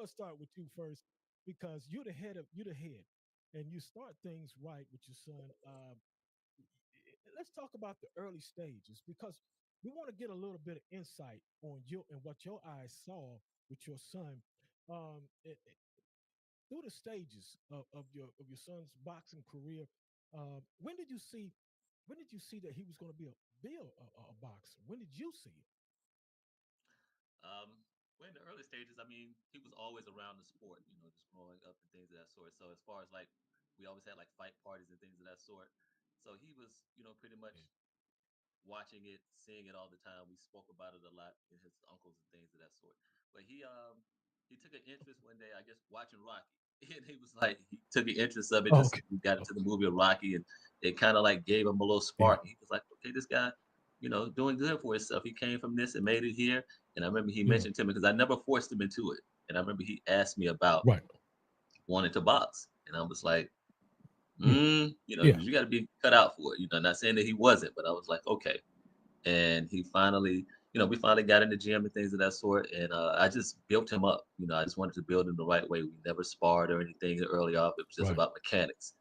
gonna start with you first because you're the head, and you start things right with your son. Let's talk about the early stages because we want to get a little bit of insight on you and what your eyes saw with your son. Through the stages of your son's boxing career, when did you see that he was going to be a boxer? When did you see it? Um, well, in the early stages, I mean, he was always around the sport, just growing up and things of that sort. So as far as like, we always had like fight parties and things of that sort. So he was, pretty much Yeah. watching it, seeing it all the time. We spoke about it a lot in his uncles and things of that sort. But he took an interest one day, I guess, watching Rocky. And he was like, he took an interest of it. Oh, Just okay. we got Oh, into the movie of Rocky, and it kind of like gave him a little yeah. spark. He was like, okay, this guy, doing good for himself. He came from this and made it here. And I remember he Yeah. mentioned to me because I never forced him into it. And I remember he asked me about Right. wanting to box, and I was like, Yeah. Yeah. you got to be cut out for it. Not saying that he wasn't, but I was like, okay. And he finally, we finally got in the gym and things of that sort. And I just built him up. I just wanted to build him the right way. We never sparred or anything early off. It was just Right. about mechanics,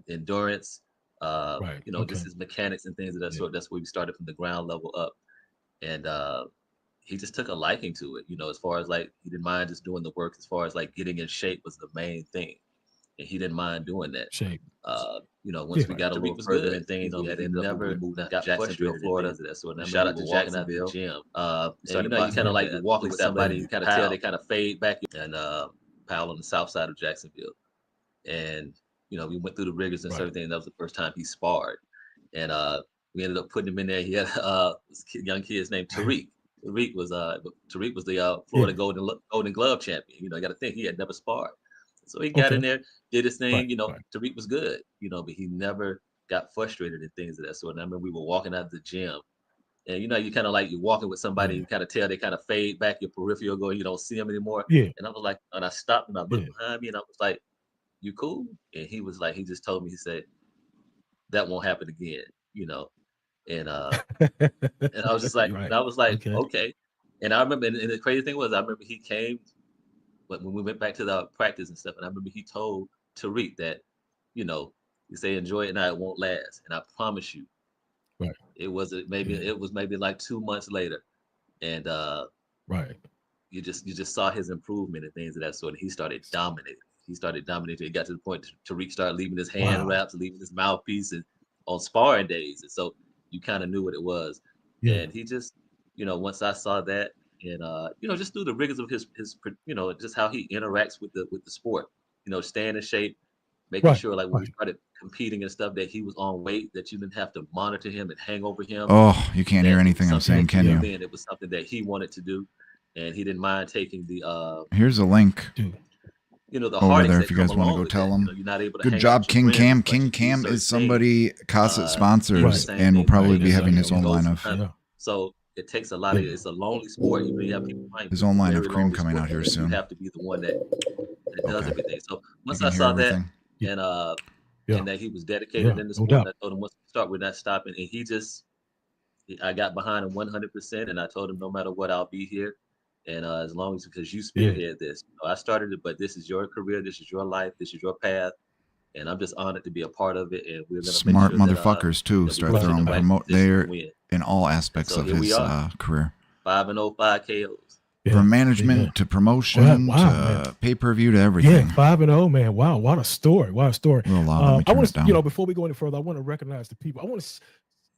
endurance, Right. just Okay. his mechanics and things of that Yeah. sort. That's where we started from the ground level up. And he just took a liking to it, as far as like, he didn't mind just doing the work, as far as like getting in shape was the main thing. And he didn't mind doing that. Shape. Yeah. Once we Right. got a little further in things, we had ended up we moved out to Jacksonville, Florida. And shout out to Jacksonville. And you kind of like you're walking with somebody, and you kind of tell they kind of fade back, and pal on the south side of Jacksonville. And we went through the rigors and Right. everything. That was the first time he sparred, and we ended up putting him in there. He had this young kid's named Tariq. Tariq was the Yeah. Florida Golden Glove champion. You got to think he had never sparred, so he got in Okay. there, did his Right. thing. Right. Tariq was good. But he never got frustrated and things of that sort. And I remember we were walking out of the gym, and you kind of like you're walking with somebody, Yeah. you kind of tell they kind of fade back, your peripheral go, you don't see them anymore. Yeah. And I was like, and I stopped and I Yeah. looked behind me, and I was like, "You cool?" And he was like, he just told me, he said, "That won't happen again," you know. And I was just like, and Right. I was like, Okay. okay. And I remember, and the crazy thing was, I remember he came when we went back to the practice and stuff, and I remember he told Tariq that, you know, you say enjoy it now, it won't last. And I promise you, Right. Yeah. it was maybe like 2 months later, and Right. you just saw his improvement and things of that sort. And he started dominating. He started dominating. It got to the point Tariq started leaving his hand Wow. wraps, leaving his mouthpiece, and on sparring days. And so you kind of knew what it was. Yeah. And he just, once I saw that, and just through the rigors of just how he interacts with the sport, staying in shape, making Right. sure like when we Right. started competing and stuff that he was on weight, that you didn't have to monitor him and hang over him, Oh, you can't hear that it was anything I'm something saying, that can you? then it was something that he wanted to do, and he didn't mind taking the Here's a link Dude. the over heartaches there if that you come guys want to along go with that. tell them. You're not able to Good hang out job, with your King friends Cam. as much King and do Cam certain is things. somebody Cosset You do the sponsors Right. same and will thing with probably Right. be your having son. his Yeah. own So line of sometimes, Yeah. so it takes a lot of. Yeah. It's a lonely sport. You have people fighting, his but it's own a line very of cream lonely coming sport out here because you soon. have to be the one that does Okay, everything. So you once can I hear saw that, everything. Yeah. and Yeah. that he was dedicated Yeah. in the No sport, doubt. and I told him once we start, we're not stopping. And I got behind him 100%, and I told him no matter what, I'll be here, and as long as because you Yeah. spearhead this, I started it, but this is your career, this is your life, this is your path, and I'm just honored to be a part of it, and we're gonna make Smart sure motherfuckers too. that we Start put Right. you in the throwing Right. right promote position to there win. in all And aspects so of here we his are, career, 5-0, 5 KOs. Yeah. from Amen. management to Wow. promotion Wow, man. to pay per view to Yeah, everything. 5-0, man. Wow, what a story. What a story. Real loud. Let me I turn want it to, you know, down. before we go any further, I want to recognize the people. I want to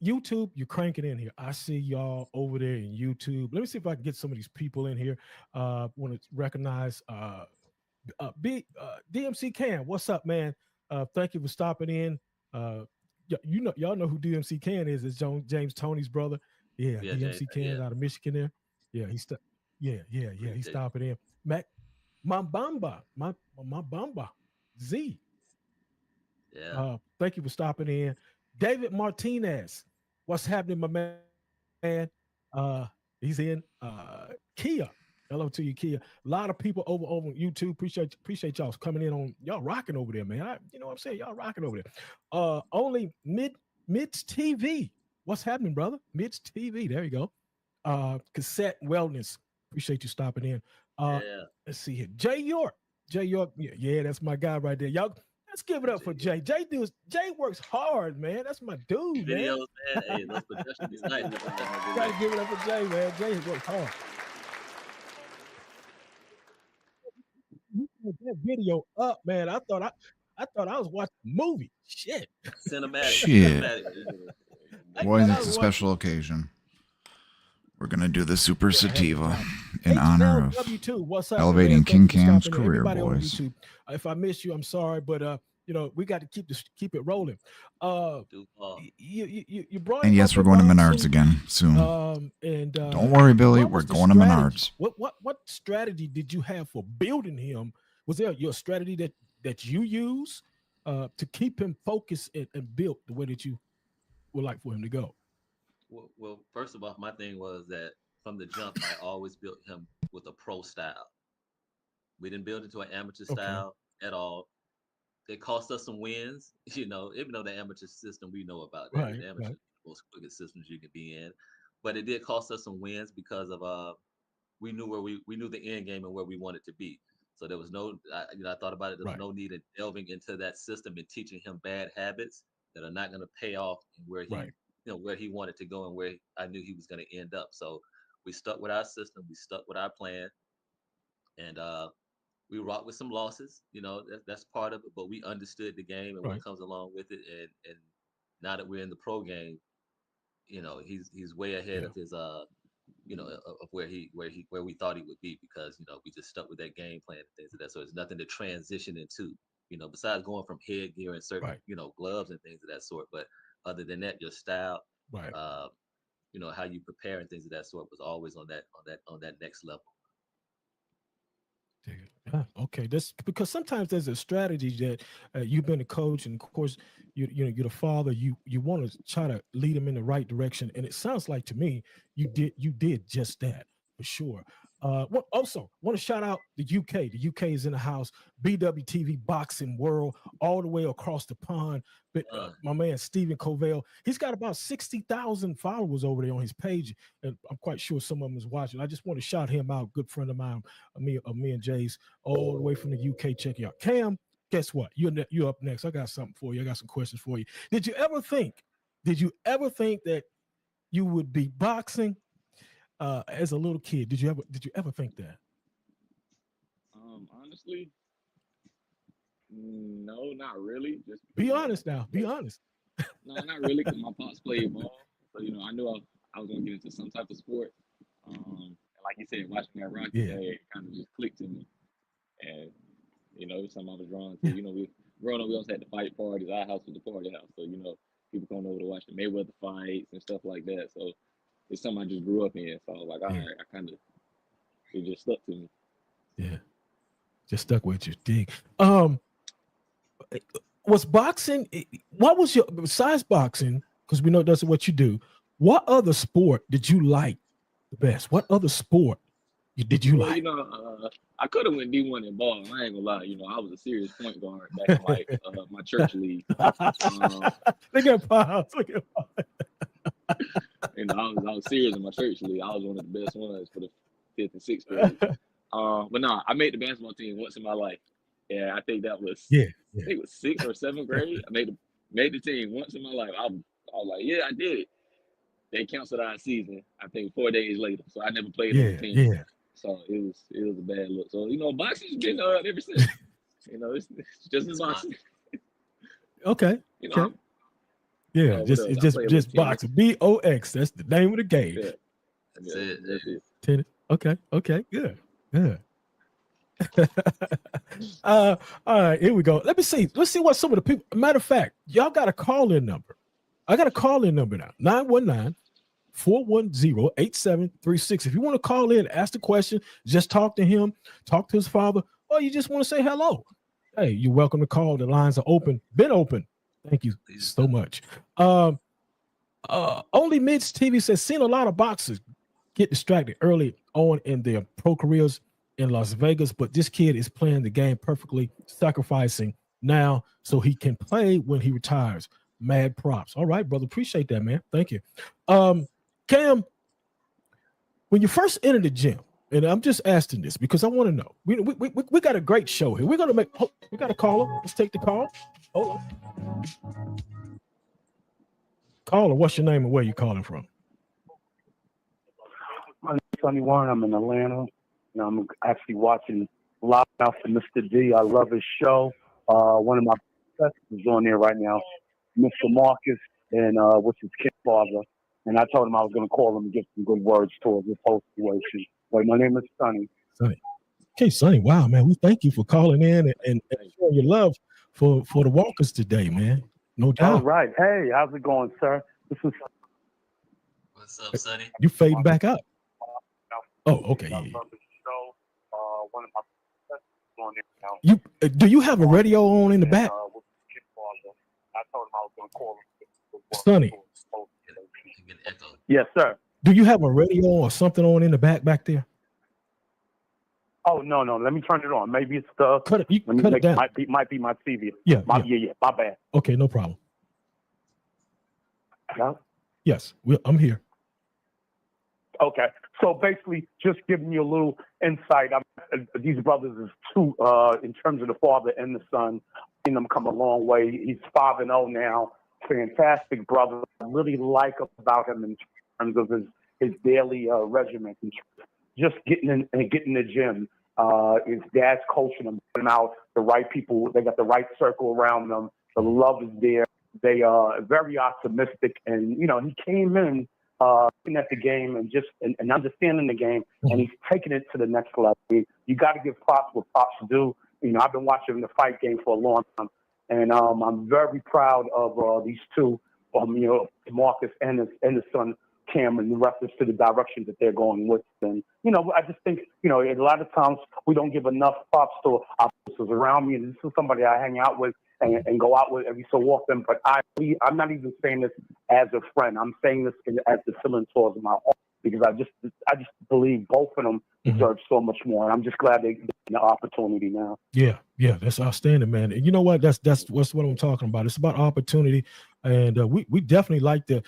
YouTube, you're cranking in here. I see y'all over there in YouTube. Let me see if I can get some of these people in here. Want to recognize DMC Can. What's up, man? Thank you for stopping in. Y'all know who DMC Can is. It's James Tony's brother. Yeah, Yeah, James. DMC Can Yeah, out of Michigan there. Yeah, yeah. He's appreciate stopping in. Mac Mambamba, my Bamba Z. it. Yeah, Thank you for stopping in. David Martinez, what's happening, my man? He's in Kia. Hello to you, Kia. A lot of people over on YouTube. Appreciate y'all coming in on y'all rocking over there, man. You know what I'm saying? Y'all rocking over there. Only Mids TV. What's happening, brother? Mids TV. There you go. Cassette Wellness. Appreciate you stopping in. Let's see here. Jay York. Yeah, that's my guy right there. Y'all, let's give it up for Jay. Jay works hard, man. That's my dude, Videos, man. Hey, those production is nice. Gotta give it up for Jay, man. Jay works hard. You put that video up, man. I thought I was watching a movie. Shit. Cinematic. Shit. Cinematic. Boys, it's a special occasion. We're going to do the Super Sativa in honor of What's up, elevating man? King Thank you for Kam's stopping in. career, Everybody on boys. YouTube, if I missed you, I'm sorry, but we got to keep it rolling. You brought And yes, we're going to Menards again soon. Don't worry, Billy, we're going to Menards. What strategy did you have for building him? Was there your strategy that you use to keep him focused and built the way that you would like for him to go? Well, first of all, my thing was that from the jump, I always built him with a pro style. We didn't build it to an amateur style at all. It cost us some wins, even though the amateur system we know about that. The amateur most quickest systems you could be in, but it did cost us some wins because of we knew we knew the end game and where we wanted to be. So there was no, I thought about it. There was no need in delving into that system and teaching him bad habits that are not going to pay off where he, where he wanted to go and where I knew he was going to end up. So we stuck with our system, we stuck with our plan, and we rocked with some losses. That's part of it. But we understood the game and what comes along with it. And now that we're in the pro game, he's way ahead of his of where we thought he would be, because we just stuck with that game plan and things like that. So there's nothing to transition into, besides going from headgear and certain gloves and things of that sort. But other than that, your style, how you prepare and things of that sort was always on that next level. Okay, that's because sometimes there's a strategy that you've been a coach, and of course you're the father. You want to try to lead him in the right direction, and it sounds like to me you did just that for sure. Also want to shout out the UK. The UK is in the house. BWTV Boxing World, all the way across the pond. But my man Stephen Covell, he's got about 60,000 followers over there on his page, and I'm quite sure some of them is watching. I just want to shout him out. Good friend of mine, me and Jay's, all the way from the UK. Check it out. Cam, guess what? You're up next. I got something for you. I got some questions for you. Did you ever think that you would be boxing as a little kid? Did you ever think that? Honestly, no, not really. Just be honest now. Be honest. No, not really, because my pops played ball, so I knew I was gonna get into some type of sport. And like you said, watching that Rocky day, it kind of just clicked in me, and it was something I was drawn to. We growing up, we also had the fight parties. Our house was the party house, so people come over to watch the Mayweather fights and stuff like that. So it's something I just grew up in. So I was like, all right, it just stuck to me. Yeah, just stuck with you. Dig. Was boxing? What was your, besides boxing? Because we know that's what you do. What other sport did you like the best? What other sport did you like? I could have went D1 in ball. I ain't gonna lie. I was a serious point guard back in my church league. Look at Pop. Look at Pop. I was serious in my church league. I was one of the best ones for the 5th and 6th grade. But no, I made the basketball team once in my life. Yeah, I think that was I think it was 6th or 7th grade. I made the team once in my life. I was like, yeah, I did it. They canceled our season, I think 4 days later. So I never played on the team. Yeah. So it was a bad look. So boxing's been ever since. It's just as boxing. Okay. Okay. Yeah, just boxing. BOX. That's the name of the game. Yeah. That's it. Tennis. Okay. Good. All right, here we go. Let's see what some of the people. Matter of fact, y'all got a call-in number. I got a call-in number now. 919-410-8736. If you want to call in, ask the question, just talk to him, talk to his father, or you just want to say hello. Hey, you're welcome to call. The lines are open. Been open. Thank you so much. Only Mids TV says, seen a lot of boxers get distracted early on in their pro careers in Las Vegas, but this kid is playing the game perfectly, sacrificing now so he can play when he retires. Mad props. All right, brother. Appreciate that, man. Thank you. Cam, when you first entered the gym, And I'm just asking this because I want to know. We got a great show here. We're gonna make. Oh, we got a caller. Let's take the call. Hold on. Caller, what's your name and where you calling from? My name's Sonny Warren. I'm in Atlanta. And I'm actually watching live now for Mr. D. I love his show. One of my best is on there right now, Mr. Marcus, and what's his kid father. And I told him I was going to call him and get some good words towards this whole situation. But my name is Sonny. Sonny. Okay, Sonny. Wow, man. We thank you for calling in and showing your love for the Walkers today, man. No doubt. All right. Hey, how's it going, sir? This is. What's up, Sonny? You fading back up. Oh, okay. Yeah. One of my best on there now. You do you have a radio on in the back? I told him I was going to call him. Sonny. Yes, sir. Do you have a radio or something on in the back there? Oh no! Let me turn it on. Maybe it's the. Cut it. You cut it down. Might be my TV. Yeah. Yeah. My bad. Okay, no problem. Yeah. Yes, I'm here. Okay, so basically, just giving you a little insight. These brothers is two in terms of the father and the son. Seen them come a long way. He's 5-0 now. Fantastic brother. I really like about him in terms of his daily regimen. Just getting in and getting in the gym. His dad's coaching him, putting out the right people. They got the right circle around them. The love is there. They are very optimistic, and he came in looking at the game and just and understanding the game, and he's taking it to the next level. You got to give props what props do. I've been watching the fight game for a long time, and I'm very proud of these two, Marcus and his son Cam, in reference to the direction that they're going with. And I just think a lot of times we don't give enough props to our officers around me, and this is somebody I hang out with and go out with every so often. But I'm not even saying this as a friend. I'm saying this as the feeling towards my heart, because I just believe both of them deserve so much more. And I'm just glad they get the opportunity now. Yeah, that's outstanding, man. And you know what? That's what I'm talking about. It's about opportunity, and we definitely like the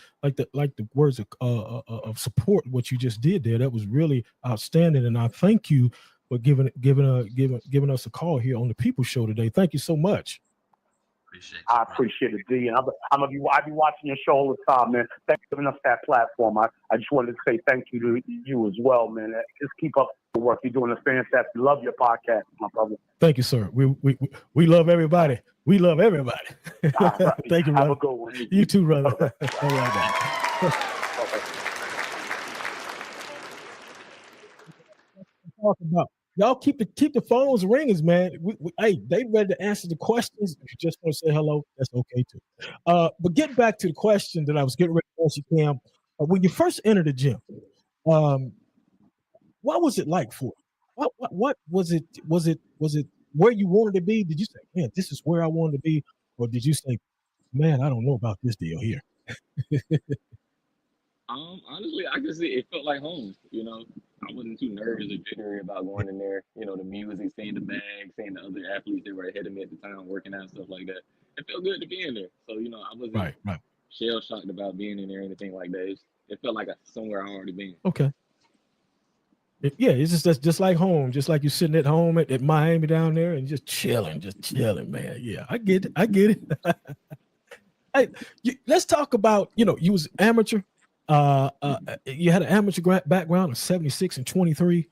words of support. What you just did there, that was really outstanding, and I thank you for giving us a call here on the People Show today. Thank you so much. I appreciate it, D. And I be watching your show all the time, man. Thanks for giving us that platform. I just wanted to say thank you to you as well, man. Just keep up the work. You're doing a fantastic. Love your podcast, my brother. Thank you, sir. We love everybody. We love everybody. Right. Thank you, brother. Have a good one. You too, brother. Okay. All right, talk about. Y'all keep the phones ringing, man. Hey, they ready to answer the questions. If you just want to say hello, that's okay too. But getting back to the question that I was getting ready to ask you, Cam, when you first entered the gym, what was it like for you? What was it? Was it where you wanted to be? Did you say, man, this is where I wanted to be, or did you say, man, I don't know about this deal here? Honestly, I could say it felt like home. I wasn't too nervous or jittery about going in there. The music, seeing the bag, seeing the other athletes that were ahead of me at the time, working out, stuff like that. It felt good to be in there. So, I wasn't right. shell shocked about being in there or anything like that. It felt like somewhere I already been. Okay. Yeah, it's just like home, just like you're sitting at home at Miami down there and just chilling, man. Yeah, I get it. Hey, let's talk about, you was amateur. You had an amateur background of 76 and 23.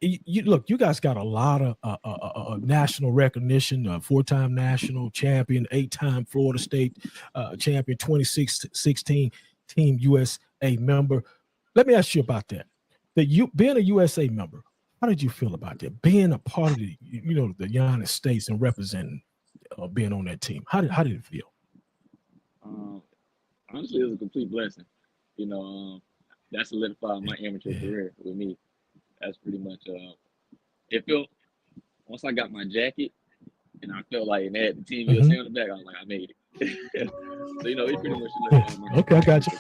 You guys got a lot of national recognition, 4-time national champion, 8-time Florida State champion, 2016 Team USA member. Let me ask you about that. Being a USA member, how did you feel about that? Being a part of the United States and representing, being on that team. How did it feel? Honestly, it was a complete blessing. That solidified my amateur career with me. That's pretty much it felt, once I got my jacket and I felt like, and they had the Team USA on the back, I was like, I made it. So, it pretty much solidified my okay, I got you.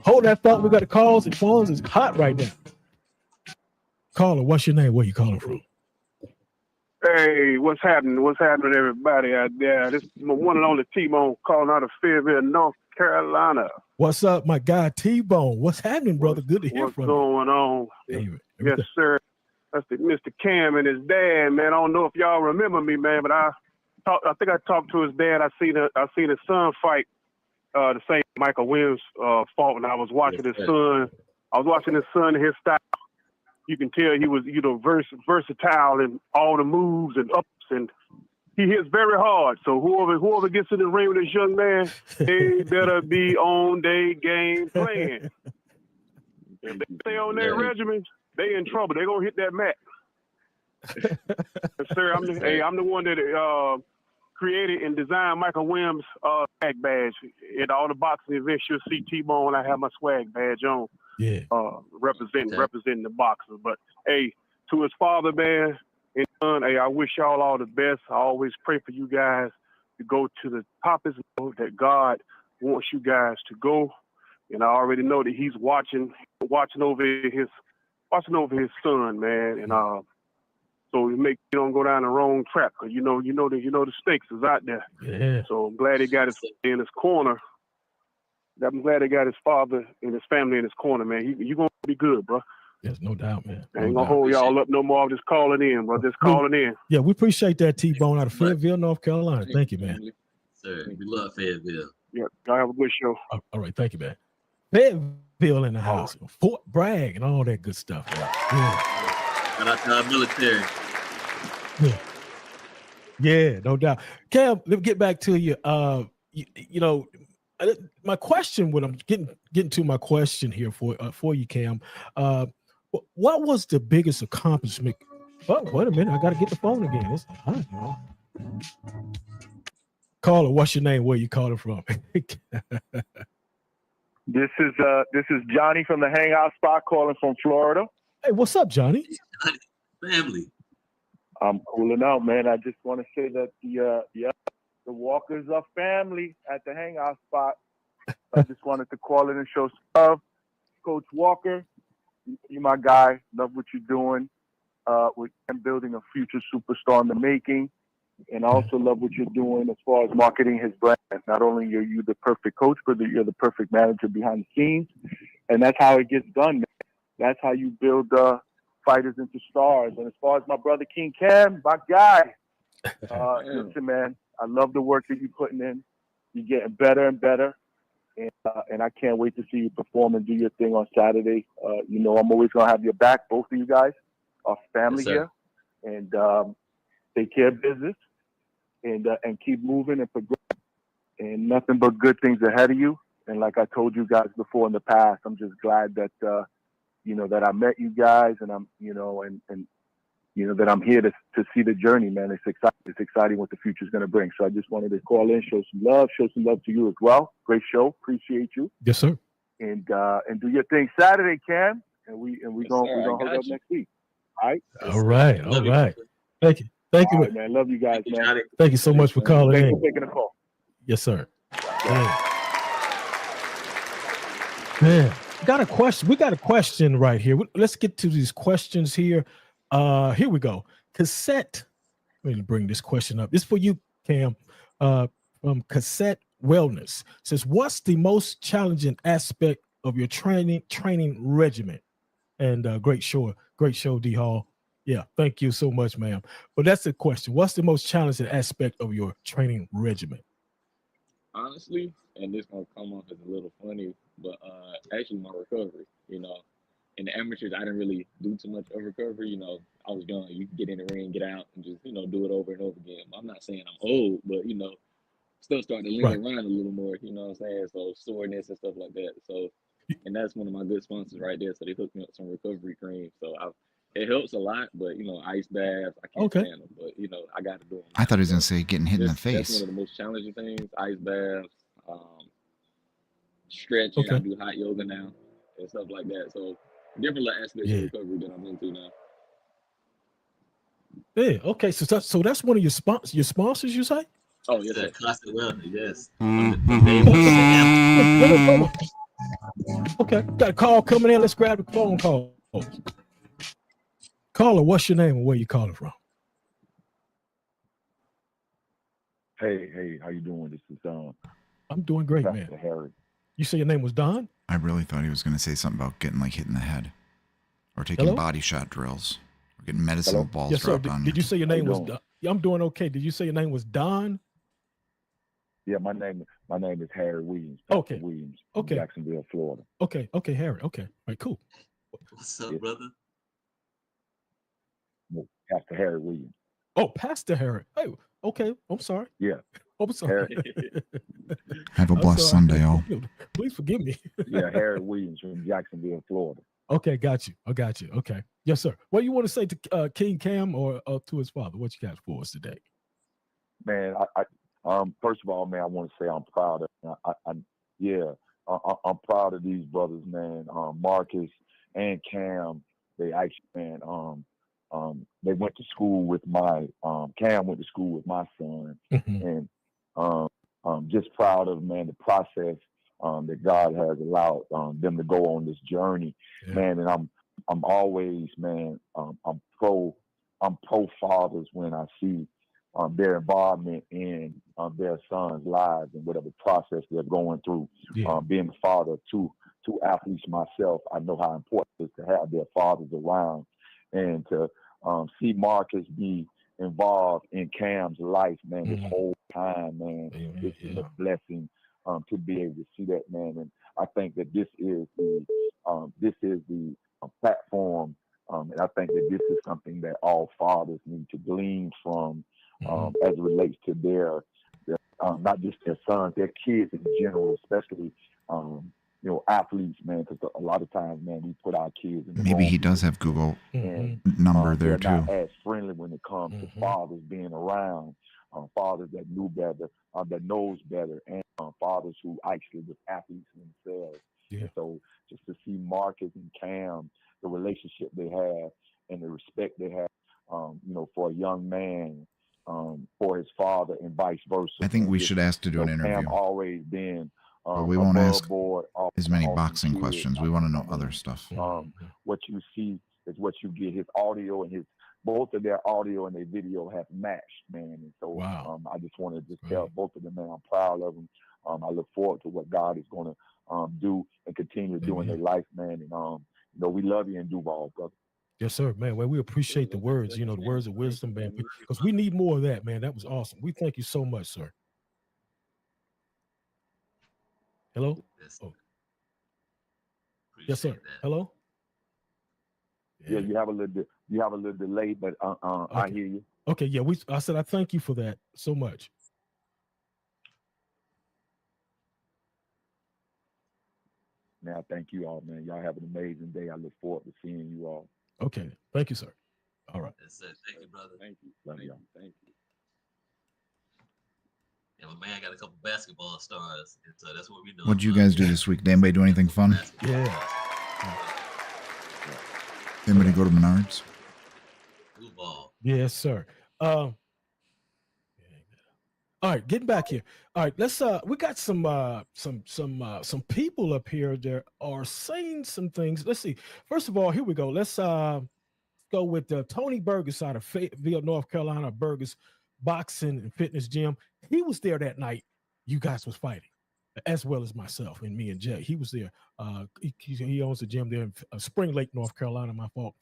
Hold that thought. We got the calls and phones. It's hot right now. Caller, what's your name? Where you calling from? Hey, what's happening? What's happening, everybody out there? This is my one and only T-Bone calling out of Fayetteville, North Carolina. What's up, my guy T-Bone? What's happening, brother? Good to hear from you. What's going on? Hey, yes, sir. That's Mr. Kam and his dad, man. I don't know if y'all remember me, man, but I think I talked to his dad. I seen his son fight the same Michael Williams fought, and I was watching his son. I was watching his son and his style. You can tell he was, versatile in all the moves and ups, and he hits very hard. So whoever gets in the ring with this young man, they better be on their game plan. If they stay on their regimen, they in trouble. They gonna hit that mat. Sir, I'm the one that created and designed Michael Williams' swag badge. At all the boxing events, you'll see T-Bone. I have my swag badge on. Yeah. Representing the boxer. But hey, to his father, man, and son, hey, I wish y'all all the best. I always pray for you guys to go to the top that God wants you guys to go. And I already know that he's watching over his son, man. And so you don't go down the wrong track, because you know the stakes is out there. Yeah. So I'm glad he got in his corner. I'm glad he got his father and his family in his corner, man. You gonna be good, bro. Yes, no doubt, man. I ain't gonna hold y'all up no more. I'm just calling in, bro. Just calling in. Yeah, we appreciate that, T-Bone, out of Fayetteville, North Carolina. Thank you, man. Sir, we love Fayetteville. Yeah, y'all have a good show. All right, thank you, man. Fayetteville in the house, Fort Bragg, and all that good stuff. Man. Yeah. Shout out to our military. Yeah, no doubt. Cam, let me get back to you. My question, when I'm getting to my question here for you, Cam, what was the biggest accomplishment? Oh, wait a minute, I got to get the phone again. It's hot, Caller, what's your name? Where you calling from? This is Johnny from the Hangout Spot, calling from Florida. Hey, what's up, Johnny? Family. I'm cooling out, man. I just want to say that the Walkers are family at the Hangout Spot. I just wanted to call in and show some love. Coach Walker, you're my guy. Love what you're doing with building a future superstar in the making. And I also love what you're doing as far as marketing his brand. Not only are you the perfect coach, but you're the perfect manager behind the scenes. And that's how it gets done, man. That's how you build fighters into stars. And as far as my brother King Kam, my guy, listen, man, I love the work that you're putting in. You're getting better and better. And I can't wait to see you perform and do your thing on Saturday. I'm always going to have your back, both of you guys, our family here. And take care of business and keep moving and progressing. And nothing but good things ahead of you. And like I told you guys before in the past, I'm just glad that, that I met you guys, and I'm, that I'm here to see the journey, man. It's exciting what the future is going to bring. So I just wanted to call in, show some love to you as well. Great show. Appreciate you. Yes, sir. And do your thing Saturday, Cam. And we gonna hook up next week. All right. All right. Thank you. Thank you, right, man. Love you guys, man. Thank you so much for calling in. Thanks for taking the call. Yes, sir. Man, got a question. We got a question right here. Let's get to these questions here. Here we go. Cassette. Let me bring this question up. This is for you, Cam. From Cassette Wellness. Says, what's the most challenging aspect of your training regimen? And great show, D Hall. Yeah, thank you so much, ma'am. But that's the question. What's the most challenging aspect of your training regimen? Honestly, and this gonna come off as a little funny, but actually my recovery. In the amateurs, I didn't really do too much of recovery. I was young. You can get in the ring, get out, and just do it over and over again. I'm not saying I'm old, but still starting to lean around a little more. You know what I'm saying? So soreness and stuff like that. So, and that's one of my good sponsors right there. So they hooked me up some recovery cream. So it helps a lot, but ice baths, I can't stand them. But I got to do them. I thought he was gonna say getting hit in the face. That's one of the most challenging things. Ice baths, stretching. I do hot yoga now and stuff like that. So different aspects of recovery that I'm into now. Yeah. Okay. So that's one of your sponsors, you say? Oh, yes, That Classic Wellness, yes. Okay. Got a call coming in. Let's grab the phone call. Caller, what's your name and where you calling from? Hey, how you doing? This is I'm doing great, Pastor man. Harry. You say your name was Don? I really thought he was going to say something about getting like hit in the head, or taking Hello? body shot drills, or getting medicine Hello? balls Yes, sir. dropped on Did you say your How you name was doing? Don? Yeah, I'm doing okay. Did you say your name was Don? Yeah, my name is Harry Williams. Pastor Okay. Williams from Okay. Jacksonville, Florida. Okay, Harry. Okay. All right, cool. What's up, Yeah. brother? No, Pastor Harry Williams. Oh, Pastor Harry. Hey, okay. I'm sorry. Yeah. I'm sorry. Have a I'm blessed sorry. Sunday, all. Please forgive me. Yeah, Harry Williams from Jacksonville, Florida. Okay, got you. I got you. Okay. Yes, sir. What do you want to say to King Cam or to his father? What you got for us today? Man, first of all, man, I want to say I'm proud of I'm proud of these brothers, man. Marcus and Cam, they actually, man, they went to school with my Cam went to school with my son, and just proud of, man, the process that God has allowed them to go on this journey, man. And I'm always, man, I'm pro fathers when I see their involvement in their sons' lives and whatever process they're going through. Being the father of two athletes myself, I know how important it is to have their fathers around, and to see Marcus be involved in Cam's life, man, this whole time, man. This is a blessing to be able to see that, man. And I think that this is the platform, and I think that this is something that all fathers need to glean from, as it relates to their not just their sons, their kids in general, especially athletes, man. Because a lot of times, man, we put our kids in the Maybe wrong he does have Google number there they're too. not as friendly when it comes to fathers being around, fathers that knew better, that knows better, and fathers who actually were athletes themselves. And so just to see Marcus and Cam, the relationship they have and the respect they have, for a young man, for his father, and vice versa. I think we should ask to do an interview. Cam always been but we won't ask board, as many boxing questions. We want to know other stuff. What you see is what you get. His audio and both of their audio and their video have matched, man. And so I just want to just tell both of them, man, I'm proud of them. I look forward to what God is going to do and continue to do in their life, man. And we love you in Duval, brother. Yes, sir, man. Well, we appreciate the words, the words of wisdom, man, because we need more of that, man. That was awesome. We thank you so much, sir. Hello? Oh. Yes, sir. Hello? Yeah, you have a little delay, but Okay. I hear you. Okay, yeah. I said I thank you for that so much. Man, I thank you all, man. Y'all have an amazing day. I look forward to seeing you all. Okay. Thank you, sir. All right. That's it. Thank you, brother. Thank you. Love y'all. Thank you. Yeah, my man got a couple basketball stars, and so that's what we do. What'd you guys do this week? Did anybody do anything fun? Yeah. Anybody go to Menards? Football. Yes, sir. All right, getting back here. All right, let's we got some people up here that are saying some things. Let's see. First of all, here we go. Let's go with Tony Burgess out of Fayetteville, North Carolina, Burgess Boxing and Fitness Gym. He was there that night you guys was fighting, as well as myself and me and Jay. He was there. He owns a gym there in Spring Lake, North Carolina. My fault.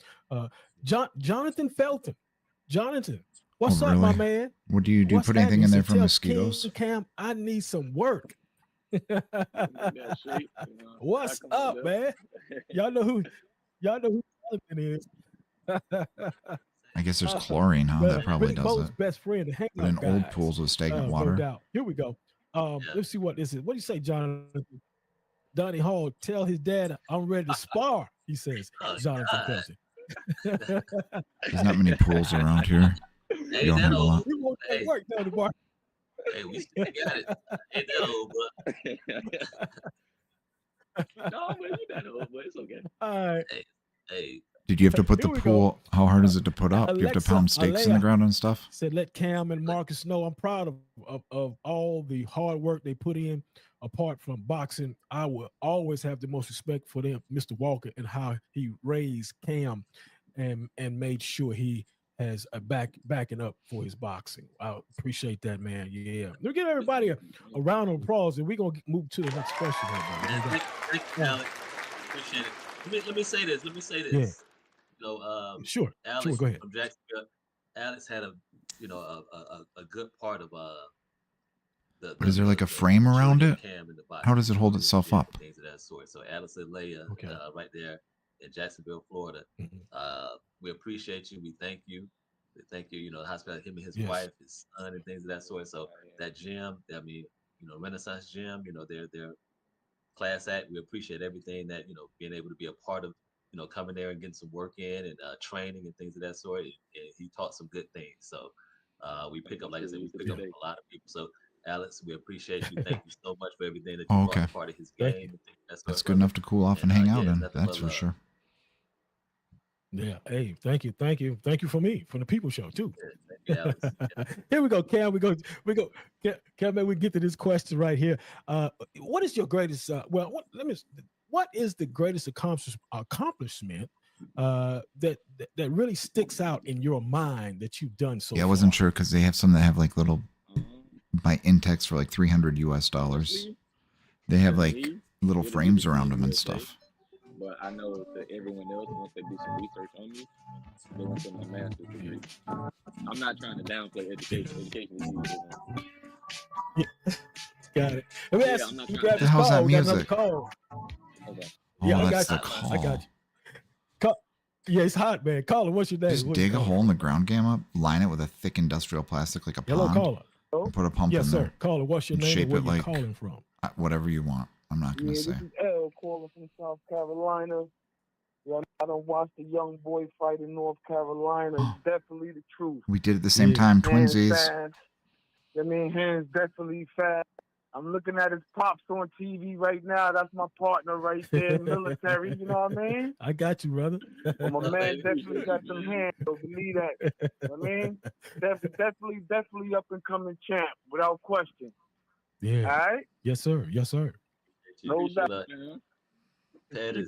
Jonathan Felton. Jonathan, what's up, my man? What do you do? Put anything in there for mosquitoes? King Cam, I need some work. What's up, man? Y'all know who Jonathan is. I guess there's chlorine, huh? That probably does it. Best friend, the hangout But in guys. old pools with stagnant water. No doubt. Here we go. Let's see what this is. What do you say, Jonathan? Donnie Hall, tell his dad I'm ready to spar. He says, Jonathan Felton. There's not many pools around here. Hey, You don't have a lot. We want that work down the bar. Hey, we still got it. Ain't that old, bro? No, but you that old, but it's okay. All right. Hey. Did you have to put the pool? How hard is it to put up? Do you have to pound stakes in the ground and stuff? Said, let Cam and Marcus know I'm proud of all the hard work they put in. Apart from boxing, I will always have the most respect for them, Mr. Walker, and how he raised Cam and made sure he has a backing up for his boxing. I appreciate that, man. Yeah, we'll give everybody a round of applause, and we're gonna move to the next question here, brother. Thank you, Alex. Appreciate it. Let me say this. Yeah. You know, Sure. Alex Go ahead. from Jacksonville. Alex had a good part of But is there like a frame around it? How does it hold itself up? Things of that sort. So Alex and Leia, right there in Jacksonville, Florida. We appreciate you. We thank you. We thank you. You know, hospitality, him and his wife, his son, and things of that sort. So that gym, I mean, you know, Renaissance Gym, you know, they're class act. We appreciate everything that, you know, being able to be a part of, you know, coming there and getting some work in and training and things of that sort. And he taught some good things. So we pick up, like I said, we pick up a lot of people. So Alex, we appreciate you. Thank you so much for everything that you brought as part of his game. That's good enough to cool off and hang out in. That's for sure. Yeah. Hey, thank you for me, from the People Show too. Yeah, here we go, Cam. We go. Cam, man, we get to this question right here. What is your greatest? What is the greatest accomplishment that really sticks out in your mind that you've done so far? I wasn't sure because they have some that have like little by Intex for like $300 US. They have like little frames around them and stuff. But I know that everyone else, once they do some research on me, they want to get my master's degree. I'm not trying to downplay education. Education is huge. Got it. Let me ask you. What the hell's that music? Okay. Oh, that's the call. I got you. Yeah, it's hot, man. Caller, what's your name? Just dig a hole in the ground game up, line it with a thick industrial plastic like a pond. Hello, caller. And put a pump in there. Yes, sir. Caller, what's your name? Shape Where it you like calling from? Whatever you want. I'm not gonna say. This is L calling from South Carolina. Yeah, I don't watch the young boy fight in North Carolina. It's definitely the truth. We did at the same time, twinsies. I mean, hands definitely fast. I'm looking at his pops on TV right now. That's my partner right there, military. You know what I mean? I got you, brother. Well, my man definitely got some hands. So believe that. You know what I mean, definitely up and coming champ without question. Yeah. All right. Yes, sir. No doubt. You're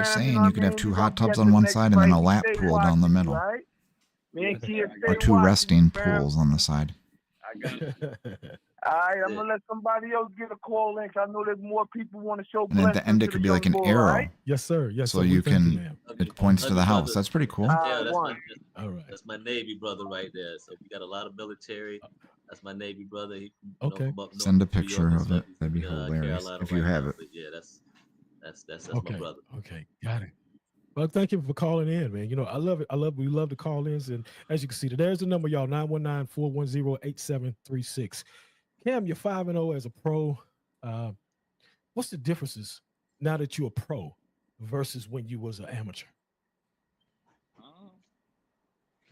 saying you could have two hot tubs on one side and then a lap pool down the middle. Right? Or two resting pools on the side. I got it. All right, I'm gonna let somebody else get a call in. I know there's more people want to show. And at the end, it could be like an arrow. Right? Yes, sir. So you can. It points to the house. That's pretty cool. Yeah, all right. That's my Navy brother right there. So we got a lot of military. That's my Navy brother. He, okay. Send a picture of it. That'd be hilarious if you have it. But yeah, that's okay. my brother. Okay, got it. Well, thank you for calling in, man. You know, I love it. We love the call-ins. And as you can see, there's the number, y'all, 919-410-8736. Cam, you're 5-0 as a pro. What's the differences now that you're a pro versus when you was an amateur?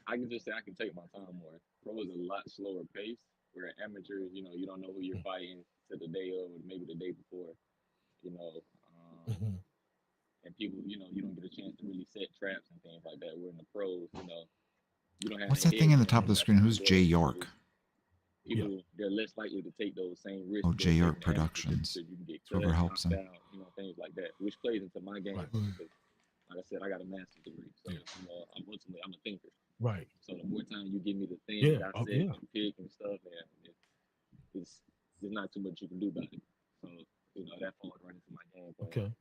I can just say I can take my time more. Pro is a lot slower pace, where amateur, you know, you don't know who you're fighting to the day of or maybe the day before, you know. And people, you know, you don't get a chance to really set traps and things like that. We're in the pros, you know. You don't have. What's that thing in the top of the screen? Who's Jay York? People, they're less likely to take those same risks. Oh, Jay York Productions. You can get Whoever helps him. You know, things like that, which plays into my game. Right. Like I said, I got a master's degree, so you know, I'm a thinker. Right. So the more time you give me to think, dissect, and pick and stuff, and it's there's not too much you can do about it. So you know that falls right into my game plan. Okay.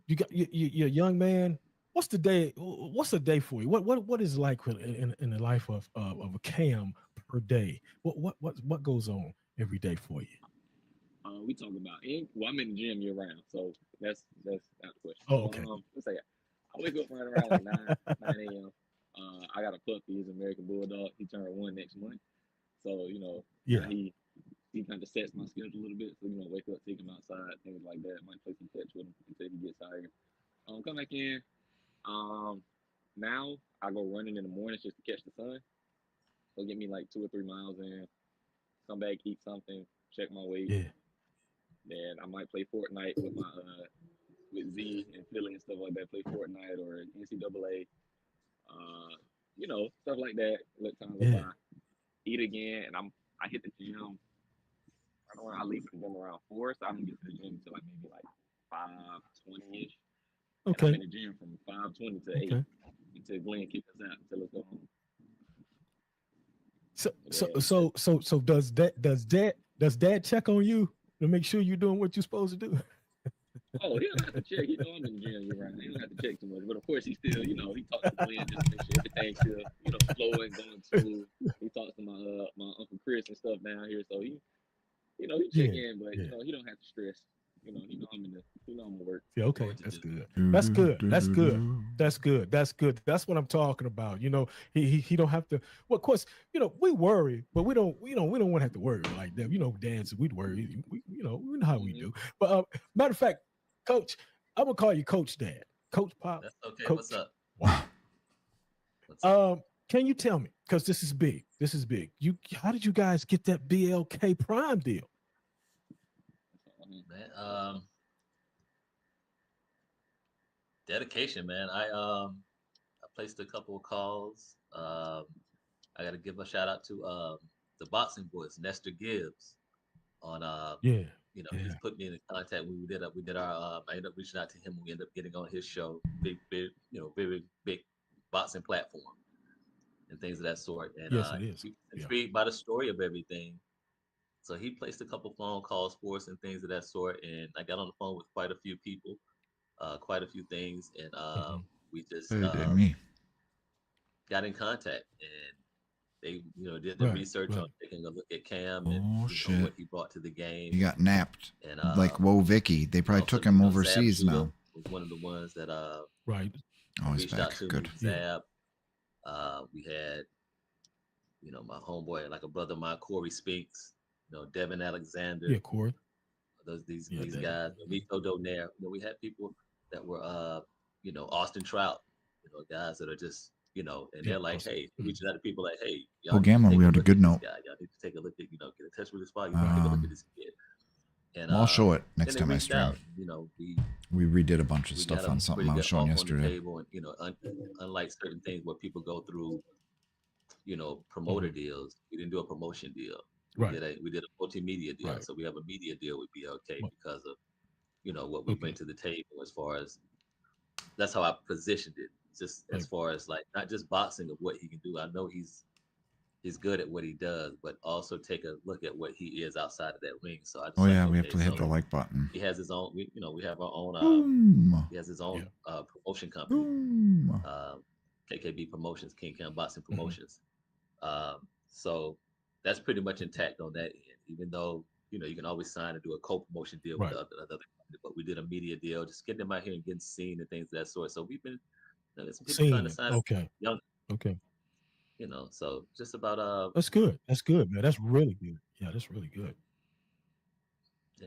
You got you're a young man. What's the day? What's a day for you? What is like in the life of a Cam per day? What goes on every day for you? We talk about well, I'm in the gym year round, so that's not the question. Oh, okay. Let's say I wake up right around like 9 a.m. I got a puppy. He's an American Bulldog. He turned 1 next month, so you know, he kind of sets my schedule a little bit. So you know, wake up, take him outside, things like that. Might play some catch with him until he gets tired. Come back in. Now I go running in the mornings just to catch the sun. So get me like 2 or 3 miles in. Come back, eat something, check my weight. Yeah. Then I might play Fortnite with my with Z and Philly and stuff like that. Play Fortnite or NCAA. You know, stuff like that. Let time go by. Eat again, and I hit the gym. I leave the gym around 4, so I don't get to the gym until like maybe like 5:20ish. Okay. I'm in the gym from 5:20 to 8 until Glenn kicks us out until us go home. So does dad check on you to make sure you're doing what you're supposed to do? Oh, he don't have to check. He know I'm in the gym year round. He don't have to check too much. But of course, he still, he talks to Glenn just to make sure everything's still, flowing, going smooth. He talks to my Uncle Chris and stuff down here. So he check in, but he don't have to stress. He know I'm I'm gonna work. Yeah, okay, that's good. That's good. That's good. That's good. That's good. That's what I'm talking about. He don't have to. Well, of course, we worry, but we don't want to have to worry like that. Dads, we'd worry. We know how we do. But matter of fact, Coach, I'm gonna call you Coach Dad, Coach Pop. That's okay. Coach. What's up? What's up? Can you tell me? Because this is big. This is big. How did you guys get that BLK Prime deal? Man, dedication, man. I placed a couple of calls. I got to give a shout out to the boxing boys, Nestor Gibbs, on he's put me in contact. We did our I ended up reaching out to him. We ended up getting on his show, big very big boxing platform and things of that sort. And yes, it is. He was intrigued by the story of everything. So he placed a couple phone calls for us and things of that sort. And I got on the phone with quite a few people, quite a few things. And we just got in contact. And they, did the research on taking a look at Cam and what he brought to the game. He got napped. And like, whoa, Vicky. They probably took him overseas now. Was one of the ones that he's back. Good. Zab. We had, my homeboy, like a brother of mine, Corey Spinks. Devin Alexander. Yeah, Corey. These guys, Vito Donaire. We had people that were, Austin Trout. Guys that are just, and they're like, hey, reaching out to people like, hey, y'all. Gamma, we had a good note. Y'all need to take a look at, get in touch with this spot. You take a look at this kid. And I'll show it next time I stream. Out, we redid a bunch of stuff on something I was showing yesterday. Table and, unlike certain things where people go through, promoter deals, we didn't do a promotion deal. We did a multimedia deal. So we have a media deal with BLK because of, what we bring to the table as far as, that's how I positioned it. Just as far as like, not just boxing of what he can do. I know he's good at what he does, but also take a look at what he is outside of that ring. So I just we have to hit the like button. He has his own, we have our own, he has his own promotion company, KKB Promotions, King Cam Boxing Promotions. So that's pretty much intact on that end, even though, you can always sign and do a co-promotion deal with another company, but we did a media deal, just getting them out here and getting seen and things of that sort. So we've been, there's some people trying to sign young. Okay. So just about that's good. That's good, man. That's really good. Yeah, that's really good.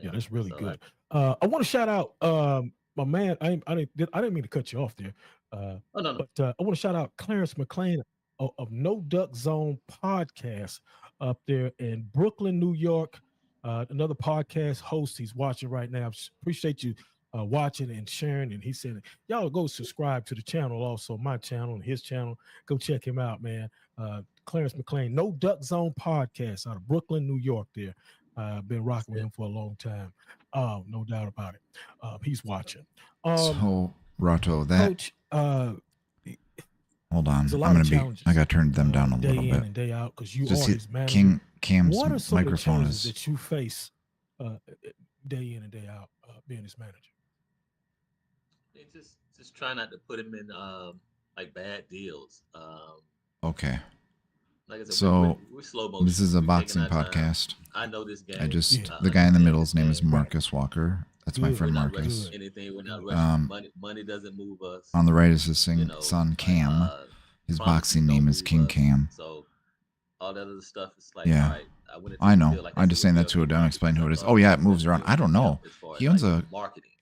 Yeah, that's really good. I want to shout out my man. I didn't mean to cut you off there. No. But I want to shout out Clarence McLean of No Duck Zone podcast up there in Brooklyn, New York. Another podcast host. He's watching right now. Appreciate you watching and sharing. And he said, y'all go subscribe to the channel, also my channel and his channel. Go check him out, man. Clarence McLean, No Duck Zone podcast out of Brooklyn, New York there. Been rocking with him for a long time. No doubt about it. He's watching. So, Rato, that... Coach, hold on. I got to turn them down a little day bit. in and day out, because you are his manager. Cam's microphone is... that you face day in and day out being his manager? Just try not to put him in like bad deals. Okay. Like I said, so we're slow motion. This is a boxing podcast. I know this game. The guy in the middle's name is Marcus Walker. That's my friend Marcus. We're not rushing. Money doesn't move us. On the right is his son Cam. His boxing name is King Cam. So all that other stuff is like, yeah. All right, I know. I'm just saying that to don't explain who it is. Oh yeah, it moves around. I don't know. He owns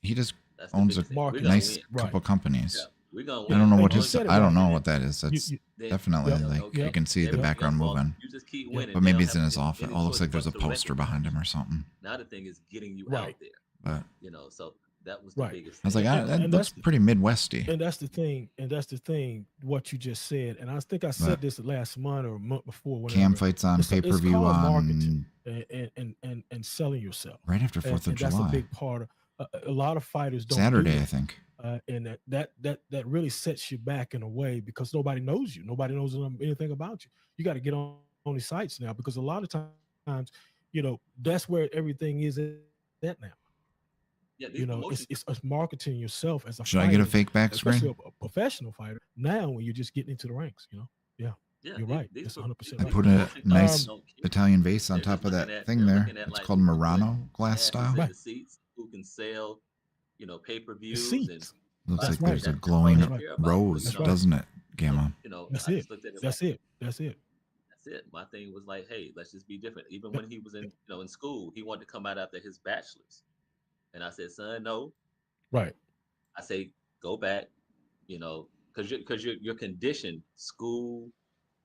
he just owns a nice couple companies. I don't know what I don't know what that is. That's definitely like you can see the background moving. But maybe it's in his office. Oh, looks like there's a poster behind him or something. Now the thing is getting you out there. But so that was the biggest. I was like, that looks pretty Midwesty. And that's the thing. What you just said, and I think I said this last month or a month before. Whatever. Cam fights on pay-per-view on and selling yourself right after 4th of July. That's a big part of a lot of fighters. Don't Saturday, I think. and that really sets you back in a way because nobody knows you. Nobody knows anything about you. You got to get on these sites now because a lot of times, that's where everything is at now. Yeah, it's marketing yourself as a Should fighter, I get a fake back screen? a professional fighter. Now, when you're just getting into the ranks, yeah, you're right. It's 100%. I right. put a nice Italian vase on top of that thing there. It's called Murano glass style. The seats who can sell, pay-per-views and looks like there's a glowing rose, doesn't it, Gamma? That's it. That's it. That's it. My thing was like, hey, let's just be different. Even when he was in school, he wanted to come out after his bachelor's. And I said, son, no. Right. I say, go back, because you're conditioned, school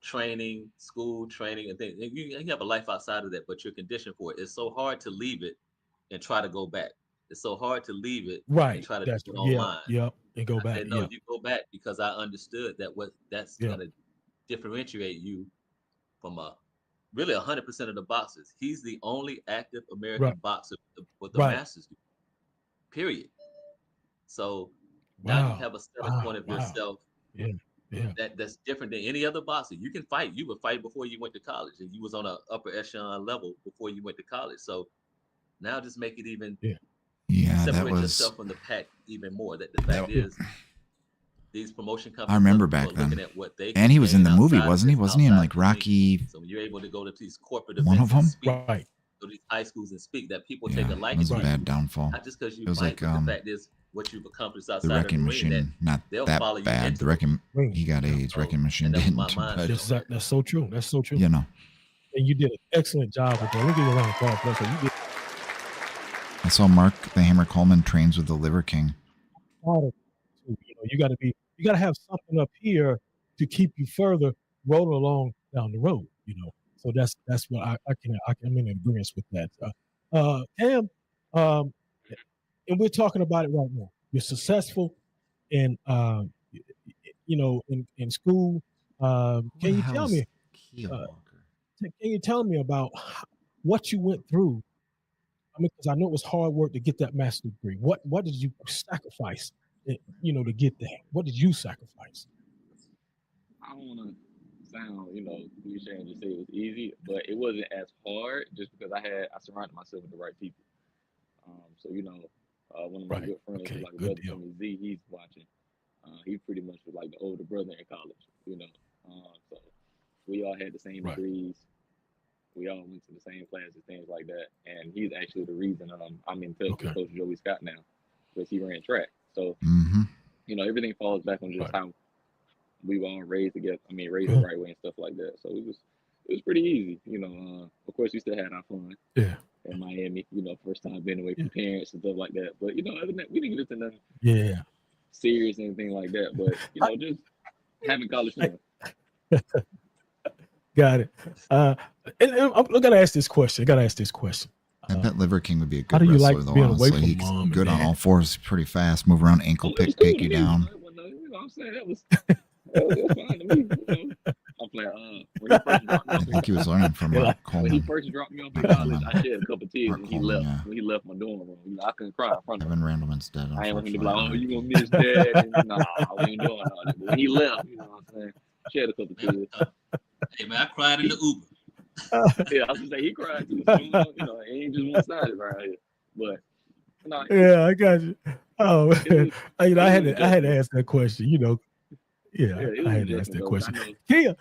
training, and things. You have a life outside of that, but you're conditioned for it. It's so hard to leave it and try to go back. It's so hard to leave it and try to do it online. And go back. Said, no, you go back because I understood that that's going to differentiate you from really 100% of the boxers. He's the only active American boxer with the Masters degree. Period. So now you have a selling point of yourself that's different than any other boxer. You can fight. You would fight before you went to college, and you was on an upper echelon level before you went to college. So now just make it even separate yourself from the pack even more. That the fact is these promotion companies. I remember back then. And he was in the movie, wasn't he? Wasn't he in like Rocky? So when you're able to go to these corporate one events of them, right? Go to these high schools and speak, that people take a liking. It was a bad downfall. Not just because you it was fight, like the fact is what you've accomplished outside the Wrecking Machine. Not that bad. The Wrecking. He got AIDS. Wrecking Machine didn't. That's so true. That's so true. And you did an excellent job with that. Let me give you a round of applause. You did. I saw Mark the Hammer Coleman trains with the Liver King. You got to have something up here to keep you further rolling along down the road. So that's what I'm in agreement with that. Cam, and we're talking about it right now. You're successful in in school. Can you tell me? Can you tell me about what you went through? I mean, because I know it was hard work to get that master's degree. What did you sacrifice, to get that? What did you sacrifice? I don't want to sound, cliche and just say it was easy, but it wasn't as hard just because I surrounded myself with the right people. So one of my good friends, like a brother from me, Z, he's watching. He pretty much was like the older brother in college, so we all had the same degrees. We all went to the same classes, things like that. And he's actually the reason I'm in touch with Coach Joey Scott now, because he ran track. So, everything falls back on just how we were all raised together. I mean, raised the right way and stuff like that. So it was pretty easy. Of course, we still had our fun. Yeah. In Miami, first time being away from parents and stuff like that. But other than that, we didn't get into nothing serious or anything like that. But just having college fun. Got it. And I'm gonna ask this question. I bet Liver King would be a good how do you wrestler, like though, being honestly. away from He's mom good and on dad? all fours, pretty fast, move around, ankle pick, take you down. I'm saying that was fine to me. I'm playing. When he first dropped me off I think he was learning from Coleman. When he first dropped me off in college, I shed a couple tears and he left. Yeah. When he left my dorm room, I couldn't cry in front of him. Evan Randleman's dead. I ain't want him to be like, "Oh, you gonna miss dad?" And, nah, we ain't doing all that. But when he left, what I'm saying, shed a couple tears. Hey man, I cried in the Uber. Yeah, I was gonna say he cried too. So, it ain't just one sided right here. But yeah, I got you. Oh, I had to ask that question. I had to ask that question. Kia.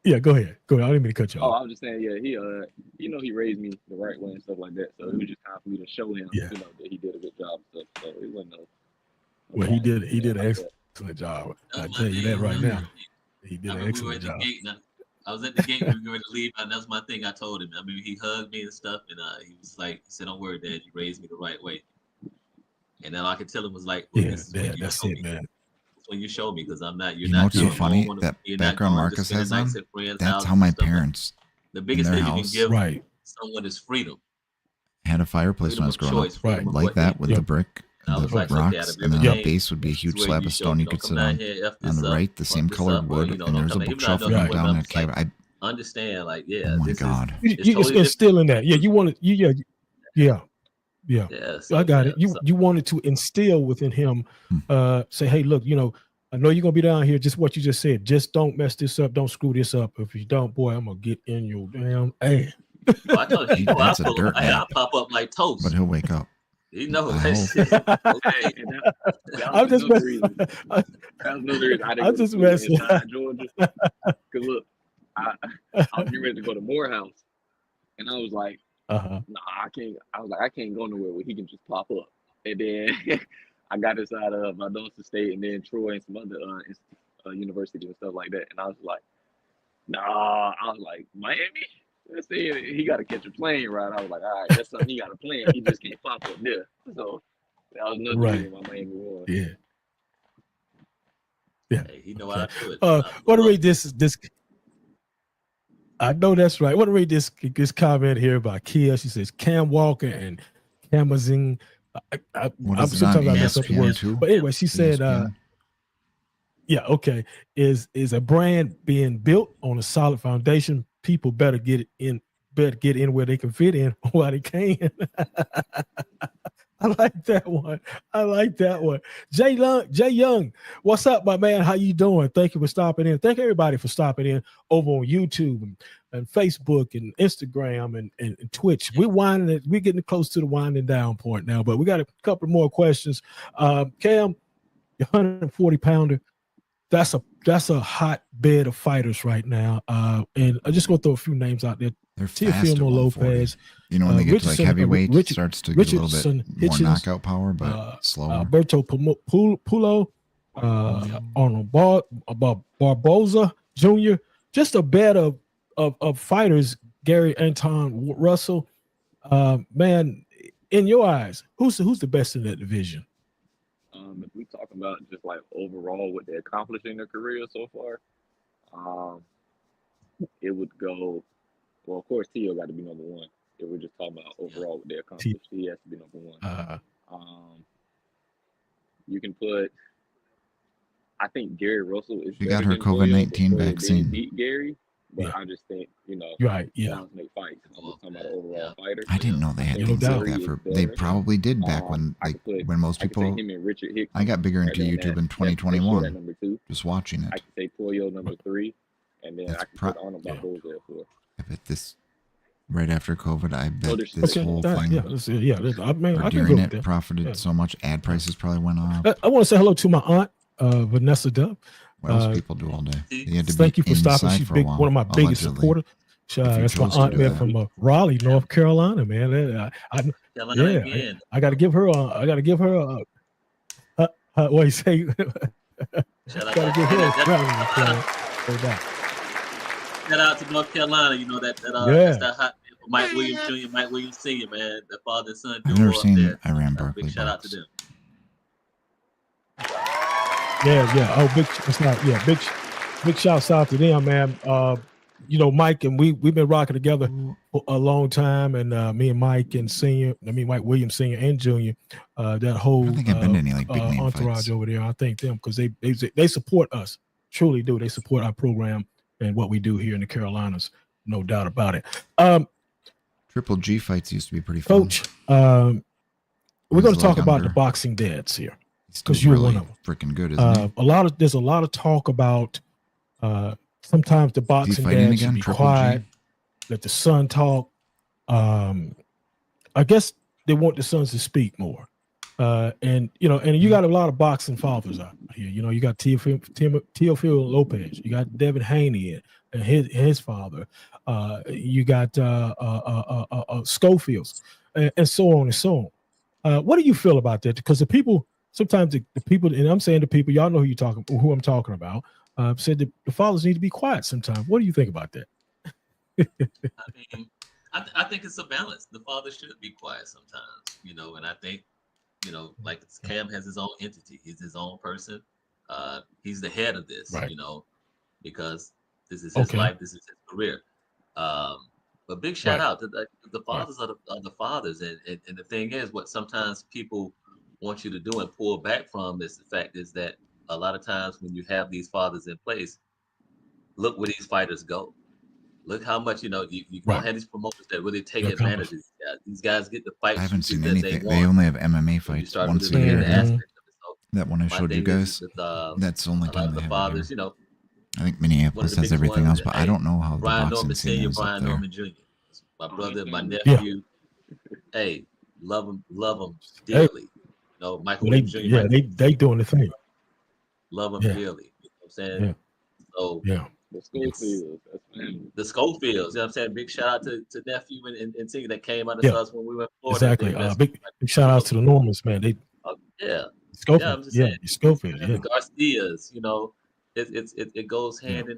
Yeah, go ahead. I didn't mean to cut you off. I was just saying, he raised me the right way and stuff like that. So it was just time for me to show him, that he did a good job and stuff. So it wasn't well, he did an excellent job. I tell you that right now. He did an excellent job. I was at the gate when we were going to leave, and that's my thing I told him. I mean, he hugged me and stuff, and he said, "Don't worry, Dad, you raised me the right way." And then I could tell him was like, well, that's it, man. When you show me, because I'm not. You know what's so funny? That background Marcus has on. That's how my parents. The biggest thing house, you can give someone is freedom. Had a fireplace when I was growing up, like that with the brick. And the rocks, and then the base would be a huge slab of stone you could sit on. On the right, the same colored wood, and there's a bookshelf going down that cabin. I understand, oh my God. You're still in that. Yeah, you want it. Yeah. Yeah. So, I got it. You wanted to instill within him, say, hey, look, I know you're gonna be down here. Just what you just said. Just don't mess this up. Don't screw this up. If you don't, boy, I'm gonna get in your damn ass. I told him, that's a dirt nap. I'll pop up like toast. But he'll wake up. He knows I that shit. Okay. I'm just messing. I'm just messing. Georgia. Because look, I was getting ready to go to Morehouse, and I was like, nah, I can't. I was like, I can't go nowhere where he can just pop up. And then I got inside of Valdosta State, and then Troy and some other university and stuff like that. And I was like, nah. I was like, Miami. Let's see, he got to catch a plane ride. I was like, all right, that's something he got to plan. He just can't pop up there. So that was another reason why Miami won. Yeah. Hey, he know how to do it. Want to read this? I know that's right. Want to read this comment here by Kia? She says Cam Walker and Kamazing. I'm sometimes I mess up the words, but anyway, she said, "Yeah, okay. Is a brand being built on a solid foundation? People better get in where they can fit in while they can." I like that one. Jay Young, what's up, my man? How you doing? Thank you for stopping in. Thank everybody for stopping in over on YouTube and Facebook and Instagram and Twitch. We're getting close to the winding down point now, but we got a couple more questions. Cam, your 140-pounder. That's a hotbed of fighters right now. And I'm just gonna throw a few names out there. They're fast. Lopez. When they get to like heavyweight, it starts to get a little bit more knockout power, but slower. Alberto Pulo, Arnold Barboza Jr. Just a bed of fighters. Gary Anton Russell. Man, in your eyes, who's the best in that division? If we talk about just like overall what they accomplished in their career so far, it would go. Well, of course, Tio got to be number one. If we're just talking about overall what they accomplished, he has to be number one. You can put. I think Gary Russell is. She got her COVID-19 vaccine. Beat Gary, but I just think right. Yeah. Make fights. I'm talking about an overall fighter. I didn't know they had things like that for. They probably did back when most people. Him and Richard Hicks. I got bigger into YouTube in 2021. Number 2. Just watching it. I could say Pollo number 3, and then I could put Arnold Barboza there 4. I bet this right after COVID. I bet this whole thing. I mean, during it profited so much. Ad prices probably went up. I want to say hello to my aunt, Vanessa Dub. What else people do all day? Thank you for stopping. She's one of my biggest supporters. That's my aunt man from Raleigh, North Carolina, man. I got to give her what you say? Shout out to North Carolina. That's that hot Mike Williams Jr., Mike Williams Sr., man. The father and son. I've never seen Iran Barkley. Big shout out to them. Big shouts out to them, man. Mike and we've been rocking together for a long time, and me and Mike Williams Sr. and Jr. That whole I don't think I've been to any like big name entourage fights over there. I thank them because they support us, truly do. They support our program and what we do here in the Carolinas, no doubt about it. Triple G fights used to be pretty fun. Coach, we're going to talk about the boxing dads here because you're one of them. Freaking good, isn't he? There's a lot of talk about sometimes the boxing dads should be quiet, let the son talk. I guess they want the sons to speak more. And you got a lot of boxing fathers out here. You got Teofilo Lopez, you got Devin Haney and his father. You got Schofields, and so on and so on. What do you feel about that? Because the people, sometimes the people, and I'm saying the people, y'all know who I'm talking about, said that the fathers need to be quiet sometimes. What do you think about that? I think it's a balance. The father should be quiet sometimes, and I think, like Cam has his own entity. He's his own person. He's the head of this, right. Because this is his life. This is his career. But big shout out to the fathers are the fathers. And the thing is, what sometimes people want you to do and pull back from is the fact is that a lot of times when you have these fathers in place, look where these fighters go. Look how much, you don't have these promoters that really take advantage of these guys. These guys get the fights. I haven't seen anything. They only have MMA fights once a year. That one I showed you guys. That's the only time they have fathers, it here. I think Minneapolis has everything else, but I don't know how the boxing scene is up there. Norman Jr., my brother, my nephew. Hey, love him dearly. Michael Williams Jr. Yeah, they doing the thing. Love him dearly. You know what I'm saying? Yeah. So the Schofields. The Schofields, you know what I'm saying? Big shout out to nephew and singing that came out of us when we went forward. Exactly. Big shout out to the Normans, man. They Schofield, the Schofield, the Garcias, it goes hand in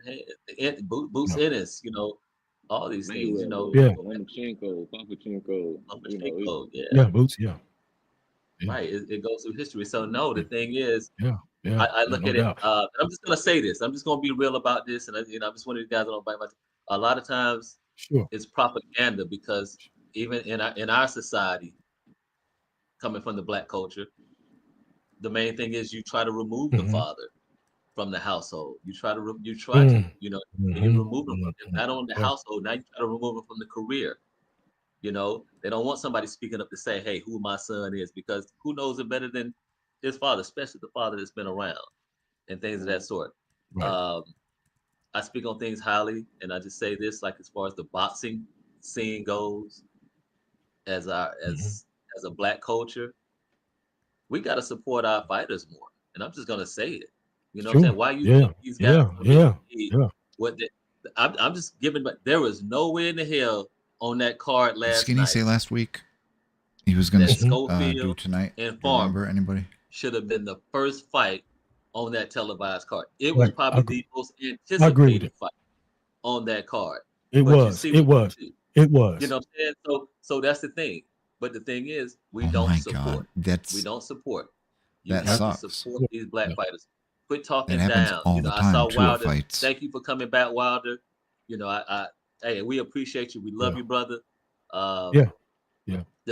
hand. Boots Ennis, all these things, Lomachenko, Papachenko, Boots, Right, it goes through history. So no, the thing is, I look at it. I'm just gonna say this. I'm just gonna be real about this, and I'm just one of you guys that don't bite my. A lot of times, it's propaganda because even in our society, coming from the Black culture, the main thing is you try to remove the father from the household. You try to you remove him from not only the household. Now you try to remove him from the career. They don't want somebody speaking up to say, hey, who my son is, because who knows it better than his father, especially the father that's been around and things of that sort. Right. I speak on things highly, and I just say this, like as far as the boxing scene goes, as a Black culture, we got to support our fighters more. And I'm just going to say it. You know what I'm saying? Why you think these guys I'm just giving, but there was no way in the hell on that card last night. Skinny say last week he was going to do tonight. And remember anybody? Should have been the first fight on that televised card. It was probably the most anticipated fight on that card. It was. You know what I'm saying? So that's the thing. But the thing is, we don't support. We don't support. You have to support these Black fighters. Quit talking down. I saw Wilder. Fights. Thank you for coming back, Wilder. Hey, we appreciate you. We love you, brother. The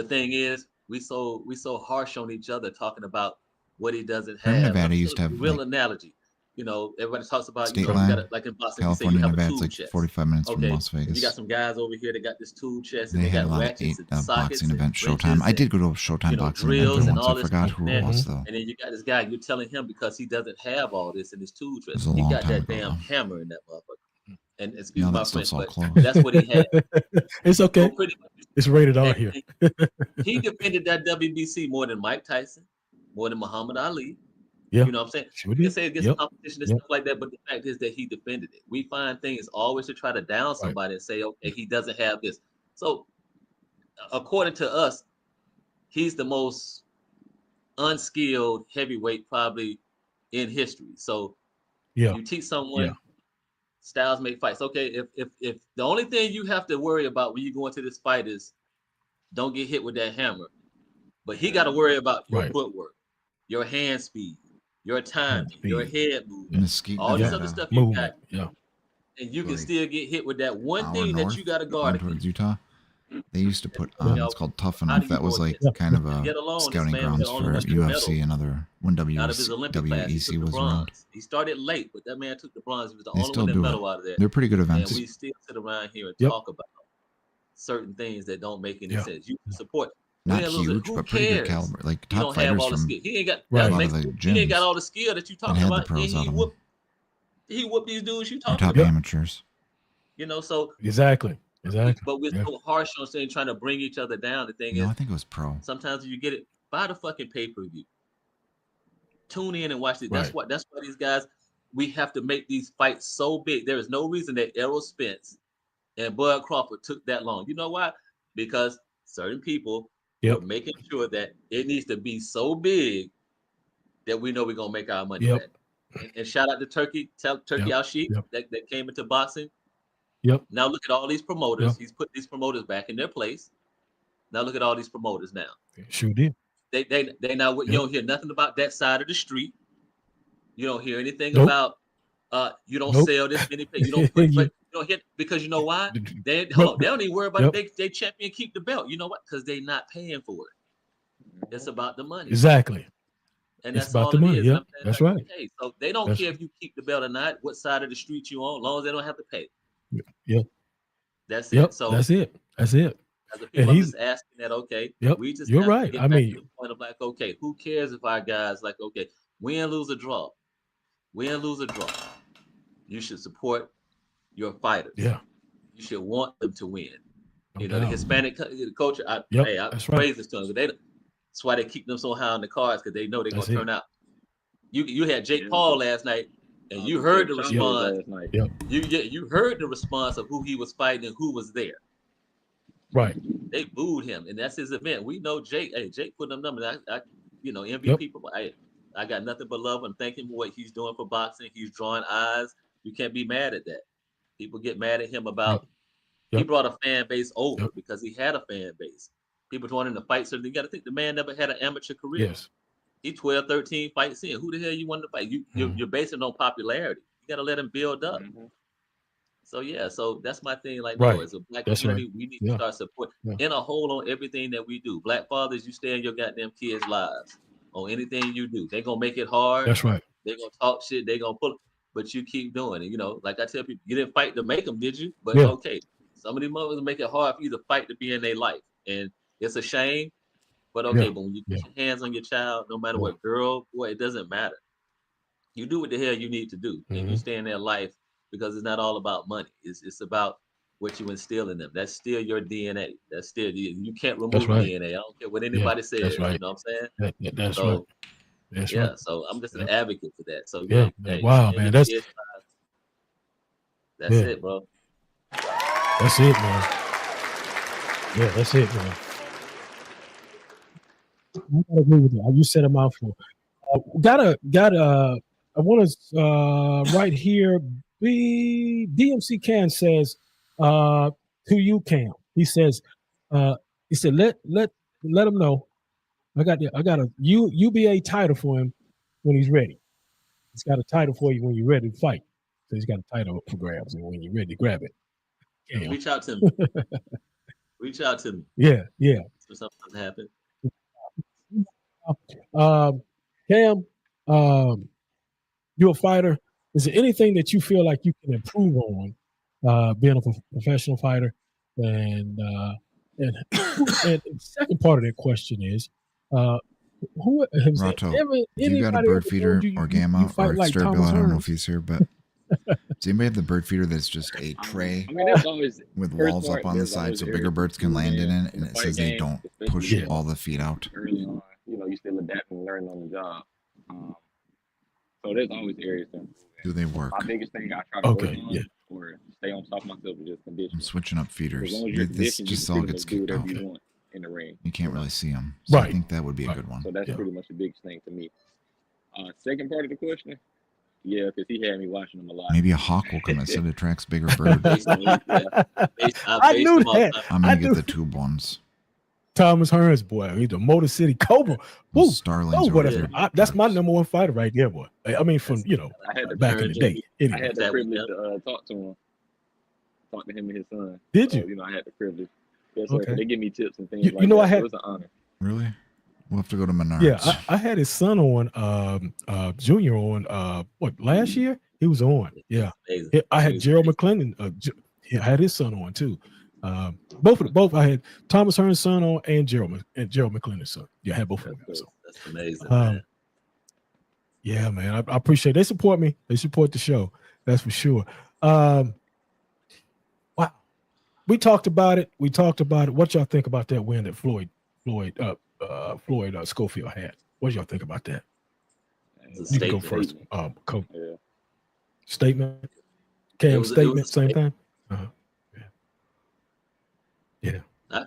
thing is, we so harsh on each other talking about what he doesn't have. Nevada used to have real analogy. Everybody talks about state line, like in boxing, California, you have Nevada's a like chest. 45 minutes from Las Vegas. You got some guys over here that got this tool chest. And they had got a lot ratchets of boxing events. Showtime. I did go to a Showtime boxing event once. I forgot who it was though. And then you got this guy. You're telling him because he doesn't have all this in his tool chest. He got that damn hammer in that motherfucker. And excuse my French, but close. That's what he had. It's okay. So it's rated R here. He defended that WBC more than Mike Tyson, more than Muhammad Ali. Yeah. You know what I'm saying? You can say against competition and stuff like that, but the fact is that he defended it. We find things always to try to down somebody and say, okay, he doesn't have this. So according to us, he's the most unskilled heavyweight probably in history. So you teach someone styles make fights. Okay, if the only thing you have to worry about when you go into this fight is don't get hit with that hammer, but he got to worry about your footwork, your hand speed, your timing, your head movement, all this other stuff you got. And you can still get hit with that one thing that you got to guard towards Utah. They used to put it's called Tough Enough. That was like kind of a scouting grounds for UFC and other when WEC was around. He started late, but that man took the bronze. He was the only one that medal out of there. They're pretty good events. And we still sit around here and talk about certain things that don't make any sense. You support. Not huge, but pretty good caliber. Like top fighters from he ain't got a lot of the gyms. He ain't got all the skill that you talking about. He whooped these dudes you talking about. Top amateurs. So exactly. But we're so harsh on saying trying to bring each other down. The thing is, I think it was pro. Sometimes you get it, buy the fucking pay-per-view. Tune in and watch it. That's why these guys, we have to make these fights so big. There is no reason that Errol Spence and Bud Crawford took that long. You know why? Because certain people are making sure that it needs to be so big that we know we're gonna make our money back. And shout out to Turkey Al-Sheikh that came into boxing. Now look at all these promoters. He's put these promoters back in their place. Now look at all these promoters now. Sure did. They now you don't hear nothing about that side of the street. You don't hear anything about you don't sell this many you don't put, you don't hear because you know why? They don't even worry about it. They champion keep the belt. You know what? Because they're not paying for it. It's about the money. Exactly. And that's about the money. Yeah, that's right. Okay, so they don't care if you keep the belt or not, what side of the street you on, as long as they don't have to pay. That's Yep, it. So that's it. That's it. as a people, I'm just asking that. Okay, yep, we just you're have right. to get I back mean, to the point of like, okay, who cares if our guys like, okay, win, lose, or draw, win, lose, or draw. You should support your fighters. Yeah, you should want them to win. no You know, doubt. the Hispanic culture. I that's right. praise this to them. That's why they keep them so high on the cards, because they know they're gonna turn out. You had Jake Paul last night, and you heard the response. You heard the response of who he was fighting and who was there. Right. They booed him, and that's his event. We know Jake. Hey, Jake put them numbers. I MVP people. I got nothing but love and thank him for what he's doing for boxing. He's drawing eyes. You can't be mad at that. People get mad at him about he brought a fan base over because he had a fan base. People wanting to fight, so you got to think the man never had an amateur career. Yes. He 12, 13 fights in. Who the hell you want to fight? You're basing on popularity. You got to let him build up. So so that's my thing. Like, no, as a black community, we need to start supporting in a whole on everything that we do. Black fathers, you stay in your goddamn kids' lives on anything you do. They're gonna make it hard. That's right. They're gonna talk shit. They're gonna pull it, but you keep doing it. You know, like I tell people, you didn't fight to make them, did you? But okay, some of these mothers make it hard for you to fight to be in their life, and it's a shame. But okay, but when you put your hands on your child, no matter what, girl, boy, it doesn't matter. You do what the hell you need to do, and you stay in their life, because it's not all about money. It's about what you instill in them. That's still your DNA. That's still you can't remove DNA. I don't care what anybody says. That's right. You know what I'm saying? That's right. That's right. So I'm just an advocate for that. So wow, man, that's it, bro. That's it, man. Yeah, that's it, man. I gotta agree with you. You said a mouthful. I want to right here. DMC Can says to you, Cam. He said let him know. I got a UBA title for him when he's ready. He's got a title for you when you're ready to fight. So he's got a title for grabs, and when you're ready to grab it, Cam. Reach out to him. Reach out to him. Yeah. So something happen. Cam, you're a fighter. Is there anything that you feel like you can improve on being a professional fighter? And the second part of that question is, who has Rato, anybody you got a bird feeder or Gamma or like Extra Bill? I don't know if he's here, but does anybody have the bird feeder that's just a tray with walls up on the side so bigger birds can land in it, and it says they don't push all the feet out? Early on, you still adapting and learning on the job. So there's always areas to improve. Do they work? My biggest thing I try to work on or stay on top of myself is just conditioning. I'm switching up feeders. This just all gets kicked out. You want in the ring. You can't really see them. So I think that would be a good one. So that's pretty much the biggest thing to me. Second part of the question, because he had me watching him a lot. Maybe a hawk will come instead. It attracts bigger birds. I knew that. I'm gonna get the tube ones. Thomas Hearns, boy, he's the Motor City Cobra. Woo, Starlings. That's my number one fighter right there, boy. I mean, from back in the day. I had the privilege to talk to him and his son. Did you? I had the privilege. So they give me tips and things like that. It was an honor. Really? We'll have to go to Menards. Yeah, I had his son on, Junior on, last year? He was on. Yeah. I had Gerald McClendon. I had his son on too. Both. I had Thomas Hearns' son on and Gerald McClendon's son. Yeah, I had both of them. So. That's amazing. Man. Yeah, man. I appreciate it. They support me. They support the show. That's for sure. Wow. We talked about it. What y'all think about that win that Floyd Schofield had? What y'all think about that? You can go first. Coach. Yeah. Statement. Cam statement. Same thing. Yeah.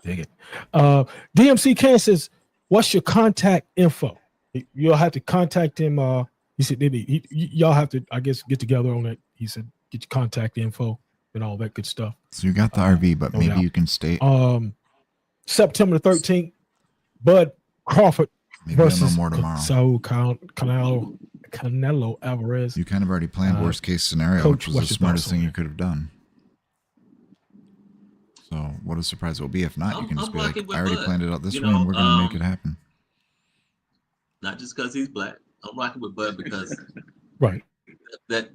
Dig it. DMC Can says, "What's your contact info?" You'll have to contact him. He said, y'all have to, I guess, get together on it. He said, get your contact info and all that good stuff. So you got the RV, but maybe you can stay. September 13th, Bud Crawford versus Saul Canelo Alvarez. You kind of already planned worst case scenario, Coach, which was the smartest thing you could have done. So what a surprise it will be if not. You can just be like, I already planned it out this way, and we're going to make it happen. Not just because he's black. I'm rocking with Bud because right. That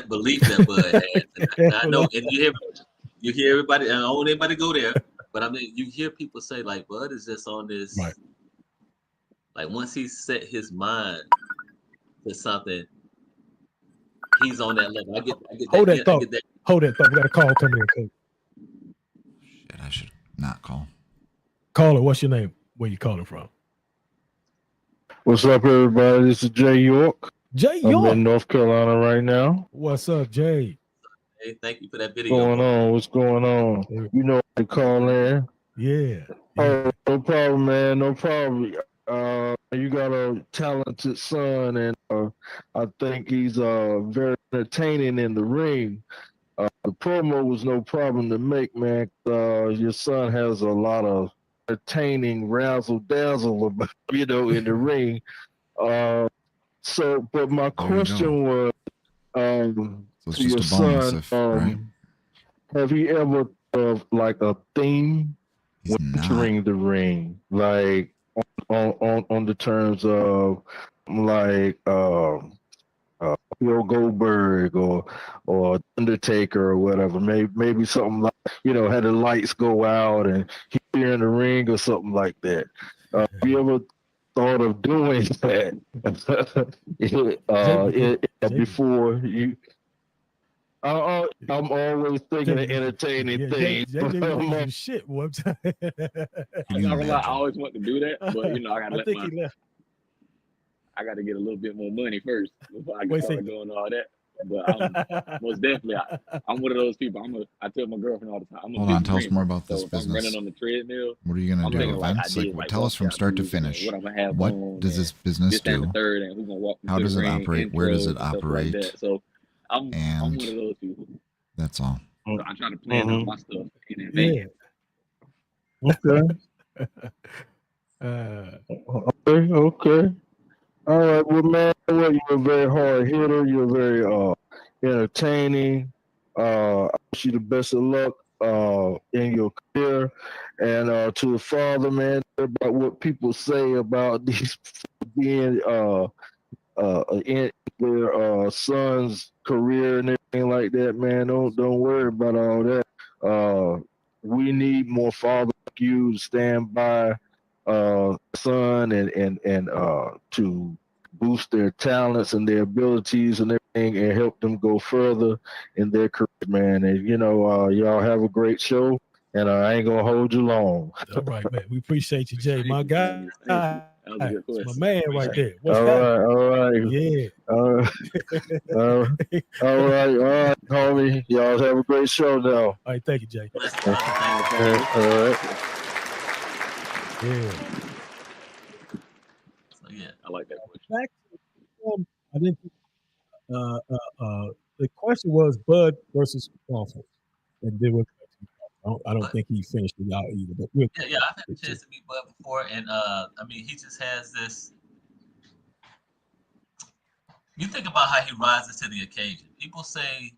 belief that Bud had. I know, and you hear you hear everybody, and I don't want anybody to go there, but I mean, you hear people say like, Bud is just on this. Right. Like once he set his mind to something, he's on that level. I get Hold that. that thought. Hold that thought. We got a call coming in. Coach. Shit, I should not call. Caller, what's your name? Where you calling from? What's up, everybody? This is Jay York. Jay York. I'm in North Carolina right now. What's up, Jay? Hey, thank you for that video. What's going on? You know what to call in. Yeah. Oh, no problem, man. No problem. You got a talented son, and I think he's very entertaining in the ring. The promo was no problem to make, man. Your son has a lot of entertaining razzle dazzle about, in the ring. But my question was, so it's to your just a bonus, son, right? have you ever like a theme He's when not. entering the ring, like on the terms of like Bill Goldberg or Undertaker or whatever? Maybe something like, had the lights go out and he's in the ring or something like that. Have you ever thought of doing that before you? I'm always thinking of entertaining things. Shit, one time. I'm not gonna lie, I always want to do that, but I got to get a little bit more money first before I can start doing all that. But most definitely, I'm one of those people. I tell my girlfriend all the time. Hold on, tell us more about this business. I'm running on the treadmill. What are you gonna do? Events? Tell us from start to finish. What does this business do? How does it operate? Where does it operate? Like so I'm one of those people. That's all. So I try to plan out my stuff in advance. Okay. All right, well, man, you're a very hard hitter. You're very entertaining. I wish you the best of luck in your career. And to the father, man, about what people say about these being in their son's career and everything like that, man. Don't worry about all that. We need more fathers like you to stand by son and to boost their talents and their abilities and everything and help them go further in their career, man. And y'all have a great show, and I ain't gonna hold you long. All right, man. We appreciate you, Jay. My guy. That was a good question. My man right there. All right. Yeah. All right, homie. Y'all have a great show now. All right, thank you, Jay. All right. Yeah. So yeah, I like that question. I think the question was Bud versus Crawford, and then I don't think he finished it out either. But yeah, I've had a chance to meet Bud before, and I mean, he just has this. You think about how he rises to the occasion. People say,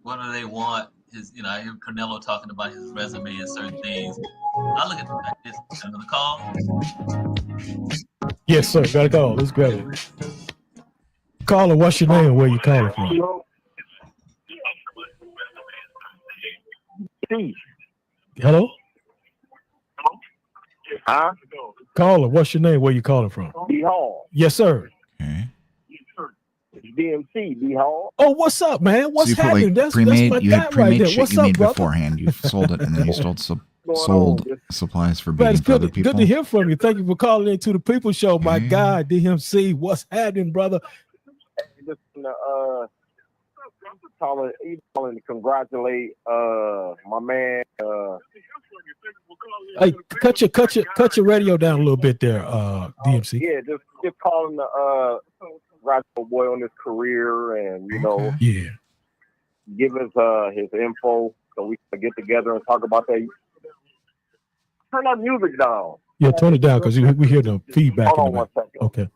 what do they want? I hear Canelo talking about his resume and certain things. I look at the fact this. Another call? Yes, sir. Got a call. Let's grab it. Caller, what's your name? Where you calling from? Hello? Huh? Caller, what's your name? Where you calling from? D Hall. Yes, sir. Okay. DMC, D Hall. Oh, what's up, man? What's so happening? That's my guy right there. What's up, brother? Beforehand. You sold it, and then you sold supplies for beating for other people. Good to hear from you. Thank you for calling into the People Show, my guy, DMC. What's happening, brother? Just calling to congratulate my man. Hey, cut your radio down a little bit there, DMC. Yeah, just calling the congratulate boy on his career, and give us his info so we can get together and talk about that. Turn that music down. Yeah, turn it down because we hear the feedback. Hold on 1 second. Okay.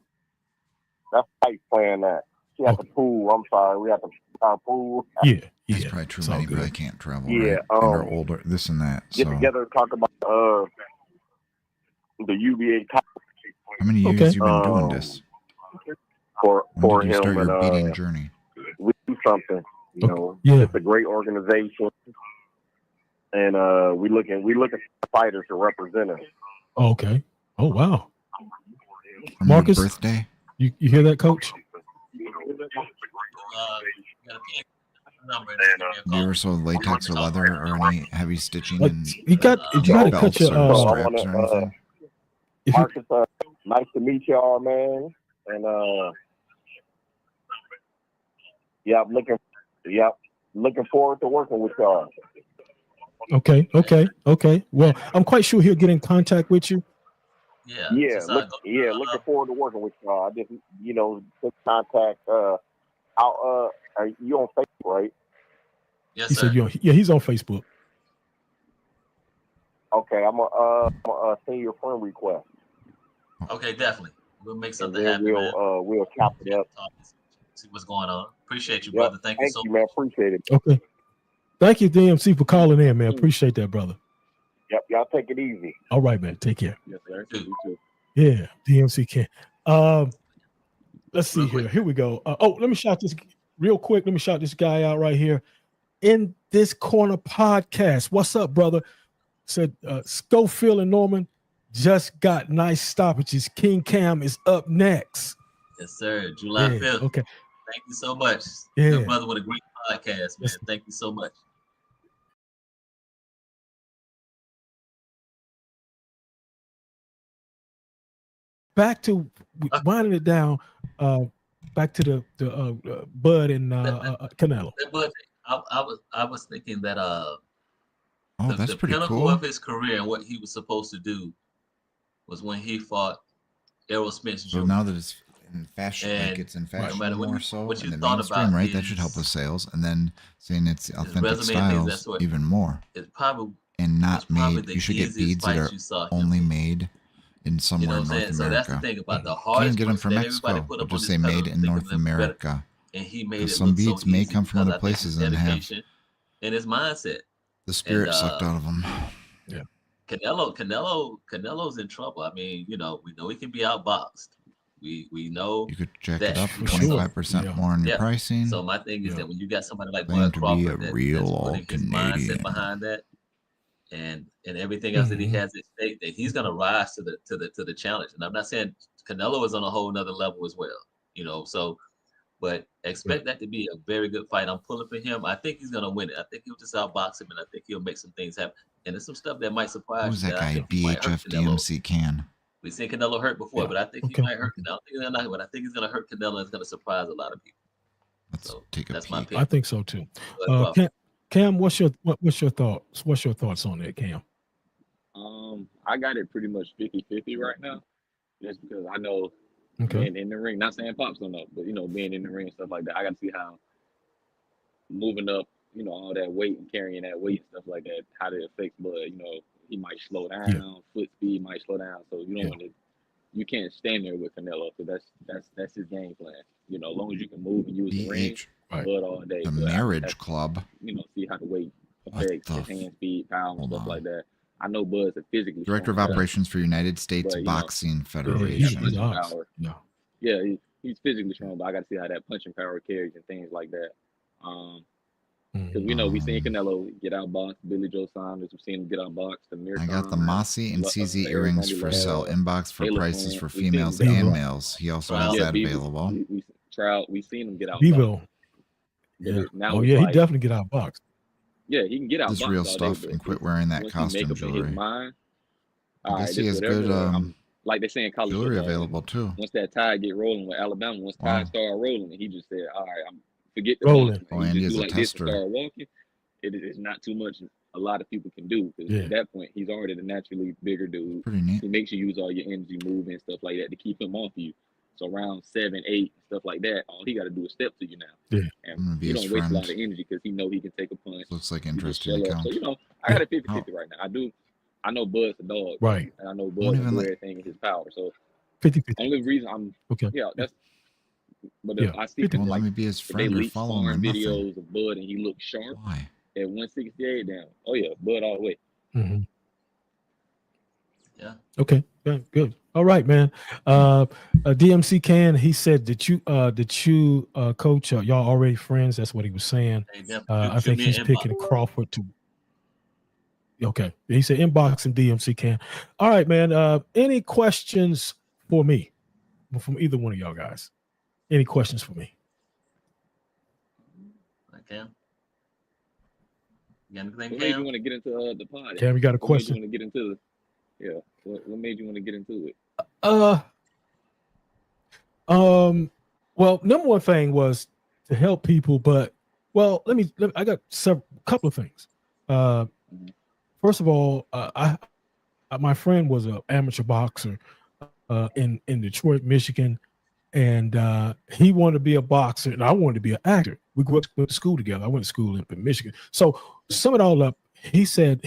That's Mike playing that. She at the pool. I'm sorry. We at the pool. Yeah. There's probably too many, but I can't travel. Yeah. Right? And they're older, this and that. Get together and talk about the UVA topic. How many years you been doing this? For when did you him start your and beating journey? We do something. You know, it's a great organization, and we looking for fighters to represent us. Okay. Oh wow. From Marcus, your birthday? You hear that, Coach? Do you ever sew latex or leather or any heavy stitching? And you got to cut your straps or anything. Marcus, nice to meet y'all, man. And I'm looking forward to working with y'all. Okay. Well, I'm quite sure he'll get in contact with you. Looking forward to working with y'all. I just, took contact. Are you on Facebook, right? Yes, he sir. said, he's on Facebook. Okay, I'm gonna send you a friend request. Okay, definitely. We'll make something happen. We'll chop it up. See what's going on. Appreciate you, brother. Thank you so much. Man. Appreciate it. Okay. Thank you, DMC, for calling in, man. Appreciate that, brother. Yep, y'all take it easy. All right, man. Take care. Yes, sir. You too. Yeah, DMC can. Let's see here. Here we go. Let me shout this real quick. Let me shout this guy out right here. In This Corner podcast. What's up, brother? Said Schofield and Norman just got nice stoppages. King Cam is up next. Yes, sir. July 5th. Okay. Thank you so much. Yeah. Good brother with a great podcast, man. Thank you so much. Back to winding it down. Back to the Bud and Canelo. But I was thinking that that's the pretty pinnacle cool. of his career and what he was supposed to do was when he fought Errol Spence Jr. So now that it's in fashion, like it's in fashion more so in the mainstream, right? That should help with sales. And then saying it's authentic styles even more. It's probably and not made. You should get beads that are only made in somewhere in North America. So that's the thing about the You hardest. can get them from Mexico, but just say made in North America. And he made it some beads may come from other places and have and his mindset. The spirit sucked out of him. Yeah. Canelo's in trouble. I mean, we know he can be outboxed. We know you could jack it up 25% more in your pricing. So my thing is that when you got somebody like Claim Bud to Crawford be a real all Canadian behind that, and everything else that he has at stake, that he's gonna rise to the challenge. And I'm not saying Canelo is on a whole nother level as well, So, but expect that to be a very good fight. I'm pulling for him. I think he's gonna win it. I think he'll just outbox him, and I think he'll make some things happen. And there's some stuff that might surprise Who's you. that guy? DHF DMC Can. We've seen Canelo hurt before, but I think he might hurt Canelo. But I think he's gonna hurt Canelo. And it's gonna surprise a lot of people. Let's take a peek. I think so too. Cam, what's your thoughts? What's your thoughts on that, Cam? I got it pretty much 50-50 right now, just because I know being in the ring. Not saying Pops don't know, but being in the ring and stuff like that, I got to see how moving up, all that weight and carrying that weight and stuff like that, how that affects Bud. He might slow down, foot speed might slow down, so you don't want to. You can't stand there with Canelo, so that's his game plan. As long as you can move and use the ring, Bud all day. The Marriage Club. See how the weight affects his hand speed, power, and stuff like that. I know Bud's a physically Director of Operations for United States Boxing Federation. He's physically strong, but I got to see how that punching power carries and things like that. Because we've seen Canelo get outboxed, Billy Joe Saunders. We've seen him get outboxed. I got the Mossy and CZ earrings for sale. Inbox for prices for females and males. He also has that available. We've seen him get outboxed. Bevo. Yeah. He definitely get outboxed. Yeah, he can get out. This real stuff and quit wearing that costume jewelry. I guess he has good like they say in college jewelry available too. Once that tide get rolling with Alabama, once tide started rolling, and he just said, "All right, I'm forget the rolling." And he's a tester. Start walking. It is not too much. A lot of people can do because at that point he's already the naturally bigger dude. Pretty neat. He makes you use all your energy, moving stuff like that to keep him off you. So around 7, 8, stuff like that, all he got to do is step to you now. Yeah. And you don't waste a lot of energy because he know he can take a punch. Looks like interesting account. So, I got a 50-50 right now. I know Bud's a dog. Right. And I know Bud can do everything in his power. So 50-50. Only reason I'm I see him let me be his friend or follow him. Videos of Bud and he looks sharp. Why? At 168 down. Oh yeah, Bud all the way. Mm-hmm. Yeah. Okay. Good. All right, man. DMC Can, he said that you coach, y'all already friends. That's what he was saying. I think he's picking Crawford to. Okay. He said inbox and DMC Can. All right, man. Any questions for me from either one of y'all guys? Any questions for me? I can. You got anything, what made you want to get into the pod? Cam, you got a question? What made you want to get into it? Yeah. What made you want to get into it? Well, number one thing was to help people, but I got a couple of things. First of all, my friend was an amateur boxer in Detroit, Michigan, and he wanted to be a boxer, and I wanted to be an actor. We went to school together. I went to school in Michigan. So sum it all up, he said,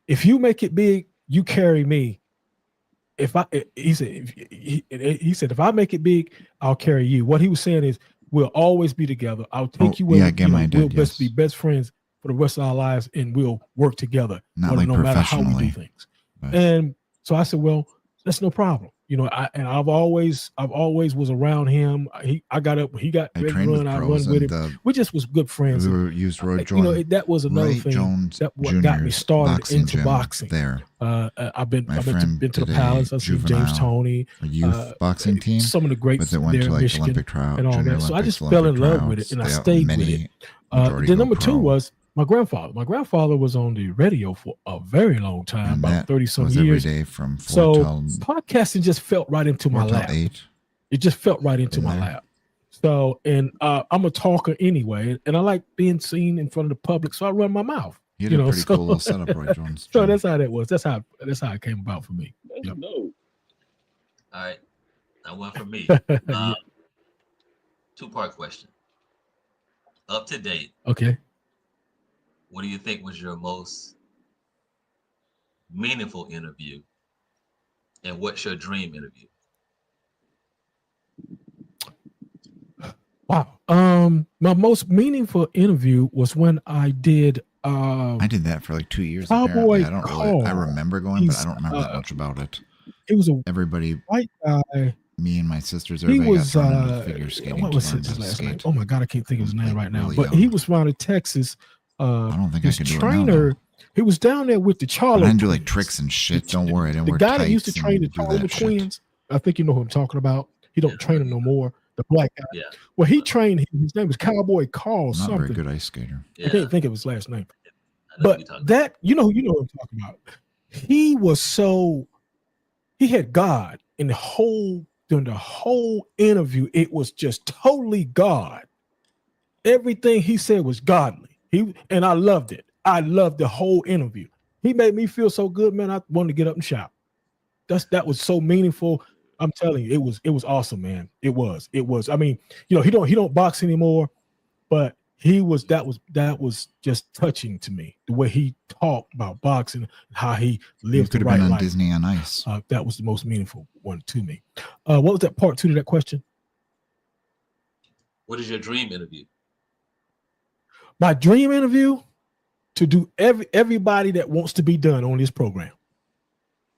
if you make it big, you carry me. He said, if I make it big, I'll carry you. What he was saying is, we'll always be together. I'll take you where we'll be best friends for the rest of our lives, and we'll work together, no matter how we do things. But. And so I said, well, that's no problem. I've always was around him. I got up when he got ready to run. I run with him. We just was good friends. We used Roy Jones. That was another thing Jones that what got me started into boxing. There, I've been to the Palace. I see James Toney, youth boxing team. Some of the greats that went there to in Michigan Olympic trial, and all that. So I just fell in love with it, and I stayed with it. Then number two was my grandfather. My grandfather was on the radio for a very long time, about 30-some years. Every day from 4 so till podcasting just felt right into my lap. 8. It just felt right into my lap. So, and I'm a talker anyway, and I like being seen in front of the public, so I run my mouth. You had a pretty cool little setup, Roy Jones. So that's how that was. That's how it came about for me. That's dope. All right, that one for me. 2-part question. Up to date. Okay. What do you think was your most meaningful interview? And what's your dream interview? Wow. My most meaningful interview was when I did I did that for like 2 years. Cowboy I remember going, but I don't remember that much about it. It was everybody white guy. Me and my sisters, everybody got thrown into figure skating. What was his last name? Oh my God, I can't think of his name right now. But he was from Texas. I don't think I could do trainer, it now, he was down there with the Charlo. I didn't do like tricks and shit. Don't worry. The guy that used to train the Charlo twins. I think you know who I'm talking about. He don't train them no more. The black guy. Yeah. Well, he trained him. His name was Cowboy Carl. Not something. Very good ice skater. I can't think of his last name. But that you know what I'm talking about. He was so. He had God in during the whole interview. It was just totally God. Everything he said was godly. And I loved it. I loved the whole interview. He made me feel so good, man. I wanted to get up and shout. That was so meaningful. I'm telling you, it was awesome, man. It was. I mean, he don't box anymore, but that was just touching to me. The way he talked about boxing, how he lived. Could have been on Disney on Ice. That was the most meaningful one to me. What was that part 2 to that question? What is your dream interview? My dream interview, to do everybody that wants to be done on this program.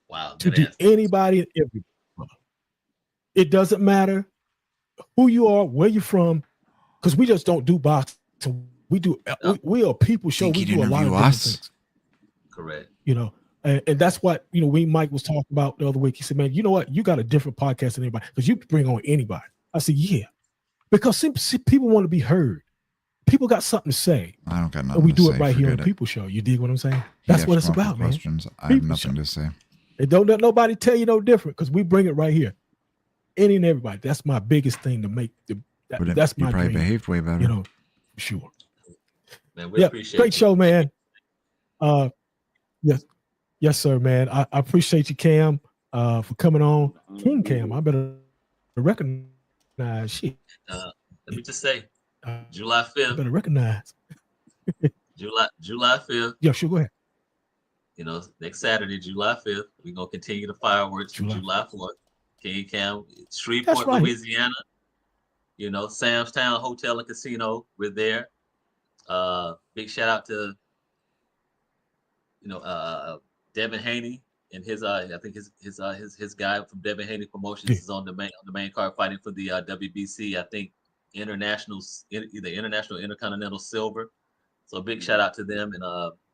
Wow. To do anybody and everybody. It doesn't matter who you are, where you're from, because we just don't do boxing. We do. We are a people show. We do a lot of different things. Correct. And that's what Mike was talking about the other week. He said, "Man, you know what? You got a different podcast than anybody because you bring on anybody." I said, "Yeah," because people want to be heard. People got something to say. I don't got nothing. We do it right here on the People Show. You dig what I'm saying? That's what it's about, man. I have nothing to say. And don't let nobody tell you no different because we bring it right here. Any and everybody. That's my biggest thing to make. That's my you probably dream. Behaved way better. For sure. Man, we appreciate great show, man. Yes, sir, man. I appreciate you, Cam, for coming on. King Cam, I better recognize shit. Let me just say, July 5th. I better recognize. July 5th. Yeah, sure, go ahead. Next Saturday, July 5th, we're going to continue the fireworks from July 4th. King Cam, Shreveport, right. Louisiana. Sam's Town Hotel and Casino. We're there. Big shout out to, Devin Haney, and his I think his guy from Devin Haney Promotions is on the main card fighting for the WBC. I think either international intercontinental silver. So big shout out to them and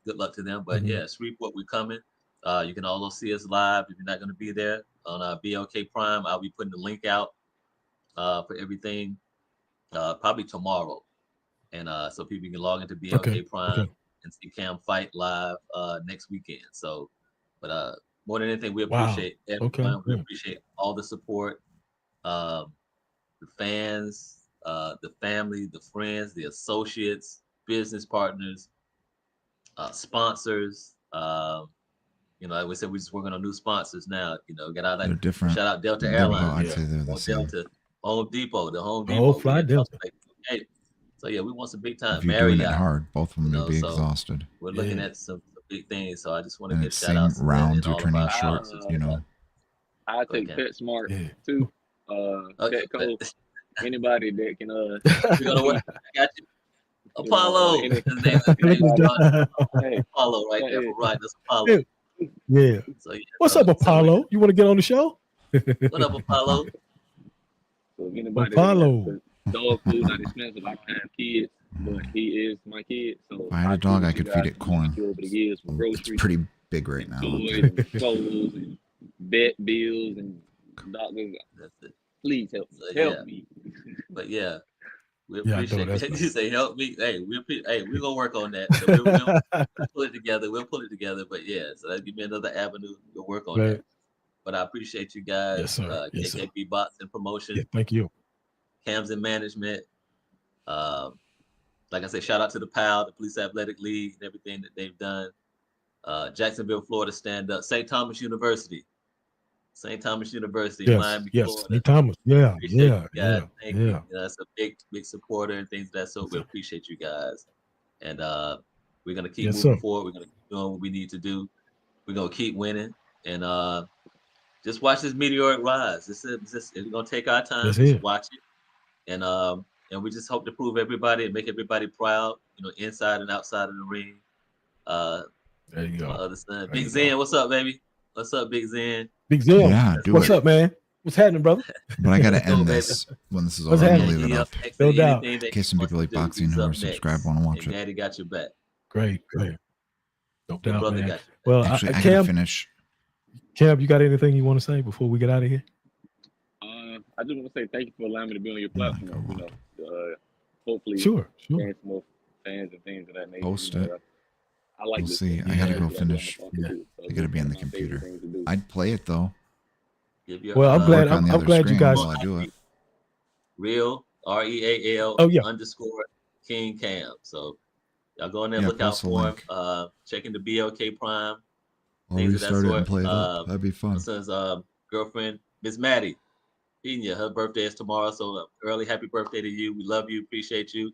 good luck to them. But yeah, Shreveport, we're coming. You can also see us live if you're not going to be there on BLK Prime. I'll be putting the link out for everything probably tomorrow, and so people can log into BLK Prime and see Cam fight live next weekend. So, but more than anything, we appreciate everyone. We appreciate all the support, the fans, the family, the friends, the associates, business partners, sponsors. Like we said, we're just working on new sponsors now. Got out they're different. Shout out Delta Airlines. I'd say they're the same. Delta, Home Depot. Fly Delta. So yeah, we want some big time. If you're doing it hard, both of them will be exhausted. We're looking at some big things. So I just want to get shout out. Rounds are turning short. I take PetSmart too. Petco. Anybody that can. You're gonna work. I got you. Apollo. Apollo right there for right. That's Apollo. Yeah. So, what's up, Apollo? You want to get on the show? What up, Apollo? So if anybody Apollo. Dog food not expensive. I can't have kids, but he is my kid. So if I had a dog, I could feed it corn. It's pretty big right now. And clothes and vet bills and doctors. Please help me. But yeah. We appreciate it. You say help me. Hey, we're gonna work on that. So we'll pull it together. But yeah, so that give me another avenue to work on that. But I appreciate you guys. Yes, sir. KKB Bots and Promotion. Yeah, thank you. Kams and Management. Like I said, shout out to the PAL, the Police Athletic League, and everything that they've done. Jacksonville, Florida, stand up. St. Thomas University. Miami, Florida. St. Thomas. Yeah. Thank you. That's a big supporter and things of that sort. We appreciate you guys. And we're gonna keep moving forward. We're gonna keep doing what we need to do. We're gonna keep winning. And just watch this meteoric rise. We're gonna take our time, just watch it. And we just hope to prove everybody and make everybody proud, inside and outside of the ring. There you go. My other son. Big Zen, what's up, baby? What's up, Big Zen? Big Zen. Yeah, what's up, man? What's happening, brother? But I gotta end this when this is over. I'm gonna leave it up. No doubt. In case some people like boxing who are subscribed want to watch it. Daddy got your back. Great. No doubt, man. Well, actually, I gotta finish. Cam, you got anything you want to say before we get out of here? I just want to say thank you for allowing me to be on your platform. Hopefully, sure. Gain some more fans and things of that nature. Post it. I like we'll see. I gotta go finish. I gotta be on the computer. I'd play it though. Well, I'm glad. I'm glad you guys. While I do it. Real REAL _ King Cam. So y'all go in there, look out for him. Checking the BLK Prime. Things of that sort. And play it up. That'd be fun. My son's girlfriend, Miss Maddie Pena. Her birthday is tomorrow. So early happy birthday to you. We love you. Appreciate you.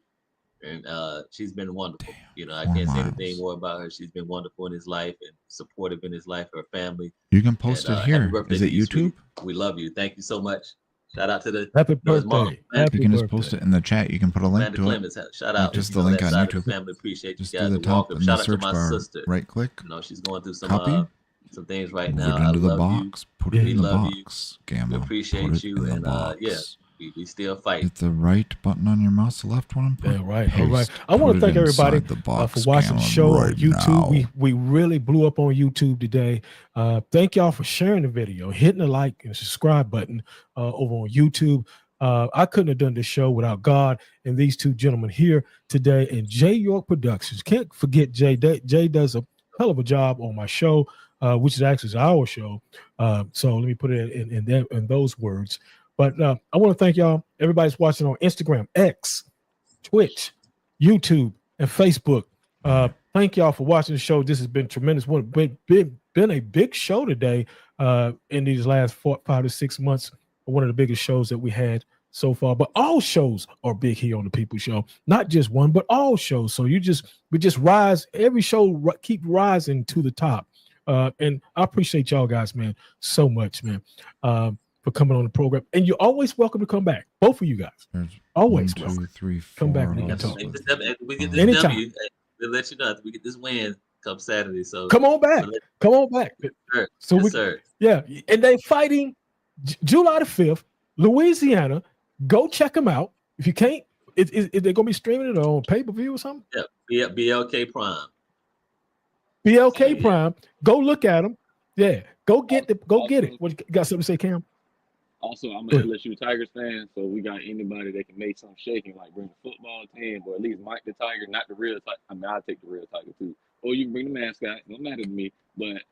And she's been wonderful. I can't say anything more about her. She's been wonderful in his life and supportive in his life, her family. You can post it here. Is it YouTube? We love you. Thank you so much. Shout out to the happy birthday. Mom. You can just post it in the chat. You can put a link to it. Shout out. Just the link on YouTube. Family, appreciate just you guys. Do the top in the search bar. Sister. Right click. She's going through some things right now. Put it into the box. Put it in the box. We appreciate you. And we still fight. Hit the right button on your mouse, the left one. Yeah, right. All right. I want to thank everybody for watching the show on YouTube. We really blew up on YouTube today. Thank y'all for sharing the video, hitting the like and subscribe button over on YouTube. I couldn't have done this show without God and these two gentlemen here today. And Jay York Productions. Can't forget Jay. Jay does a hell of a job on my show, which is actually our show. So let me put it in those words. But I want to thank y'all. Everybody's watching on Instagram, X, Twitch, YouTube, and Facebook. Thank y'all for watching the show. This has been tremendous. Been a big show today in these last 5 to 6 months. One of the biggest shows that we had so far. But all shows are big here on the People Show. Not just one, but all shows. So we just rise. Every show keep rising to the top. And I appreciate y'all guys, man, so much, man. For coming on the program, and you're always welcome to come back. Both of you guys, always 1, 2, 3, 4. Come back. We can talk. We get this W. We'll let you know if we get this win. come Saturday. So come on back. Come on back. Sir. So yes, sir. Yeah, and they fighting July the 5th, Louisiana. Go check them out. If you can't, is they're gonna be streaming it on pay-per-view or something? Yeah, BLK Prime. BLK Prime. Go look at them. Yeah, go get it. What you got something to say, Cam? Also, I'm an LSU Tigers fan, so we got anybody that can make something shaking, like bring the football team, or at least Mike the Tiger, not the real Tiger. I mean, I'll take the real Tiger too. Or you can bring the mascot. No matter to me, but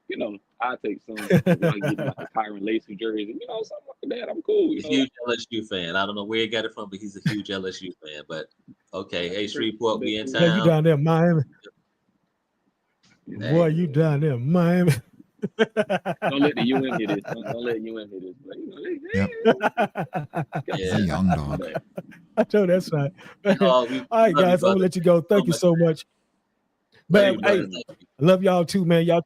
I'll take some. I get like a Kyron Lacey jersey, something like that. I'm cool. He's a huge LSU fan. I don't know where he got it from, but he's a huge LSU fan. But okay, hey Shreveport, we in town. Yeah, you down there, in Miami? Boy, you down there, in Miami? Don't let the UM hit this. Don't let UM hit this. But He's a young dog. I know that's right. All right, guys, I'm gonna let you go. Thank you so much. Man, hey, I love y'all too, man. Y'all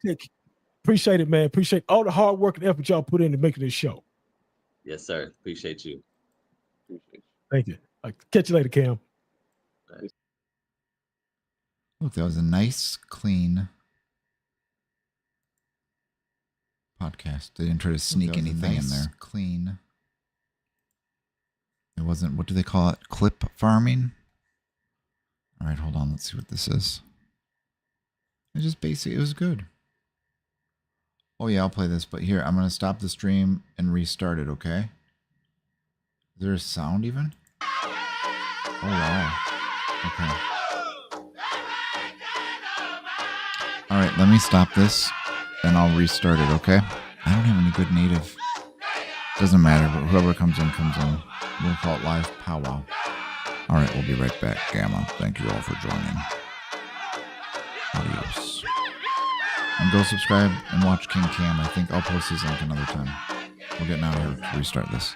appreciate it, man. Appreciate all the hard work and effort y'all put into making this show. Yes, sir. Appreciate you. Thank you. Catch you later, Cam. Look, that was a nice, clean podcast. They didn't try to sneak anything in there. Clean. It wasn't, what do they call it? Clip farming? All right, hold on. Let's see what this is. It's just basic. It was good. Oh, yeah, I'll play this. But here, I'm going to stop the stream and restart it, okay? Is there a sound even? Oh, wow. Okay. All right, let me stop this, and I'll restart it, okay? I don't have any good native. Doesn't matter, but whoever comes in, comes in. We'll call it live powwow. All right, we'll be right back, Gamma. Thank you all for joining. Adios. And go subscribe and watch King Cam. I think I'll post his link another time. We're getting out of here to restart this.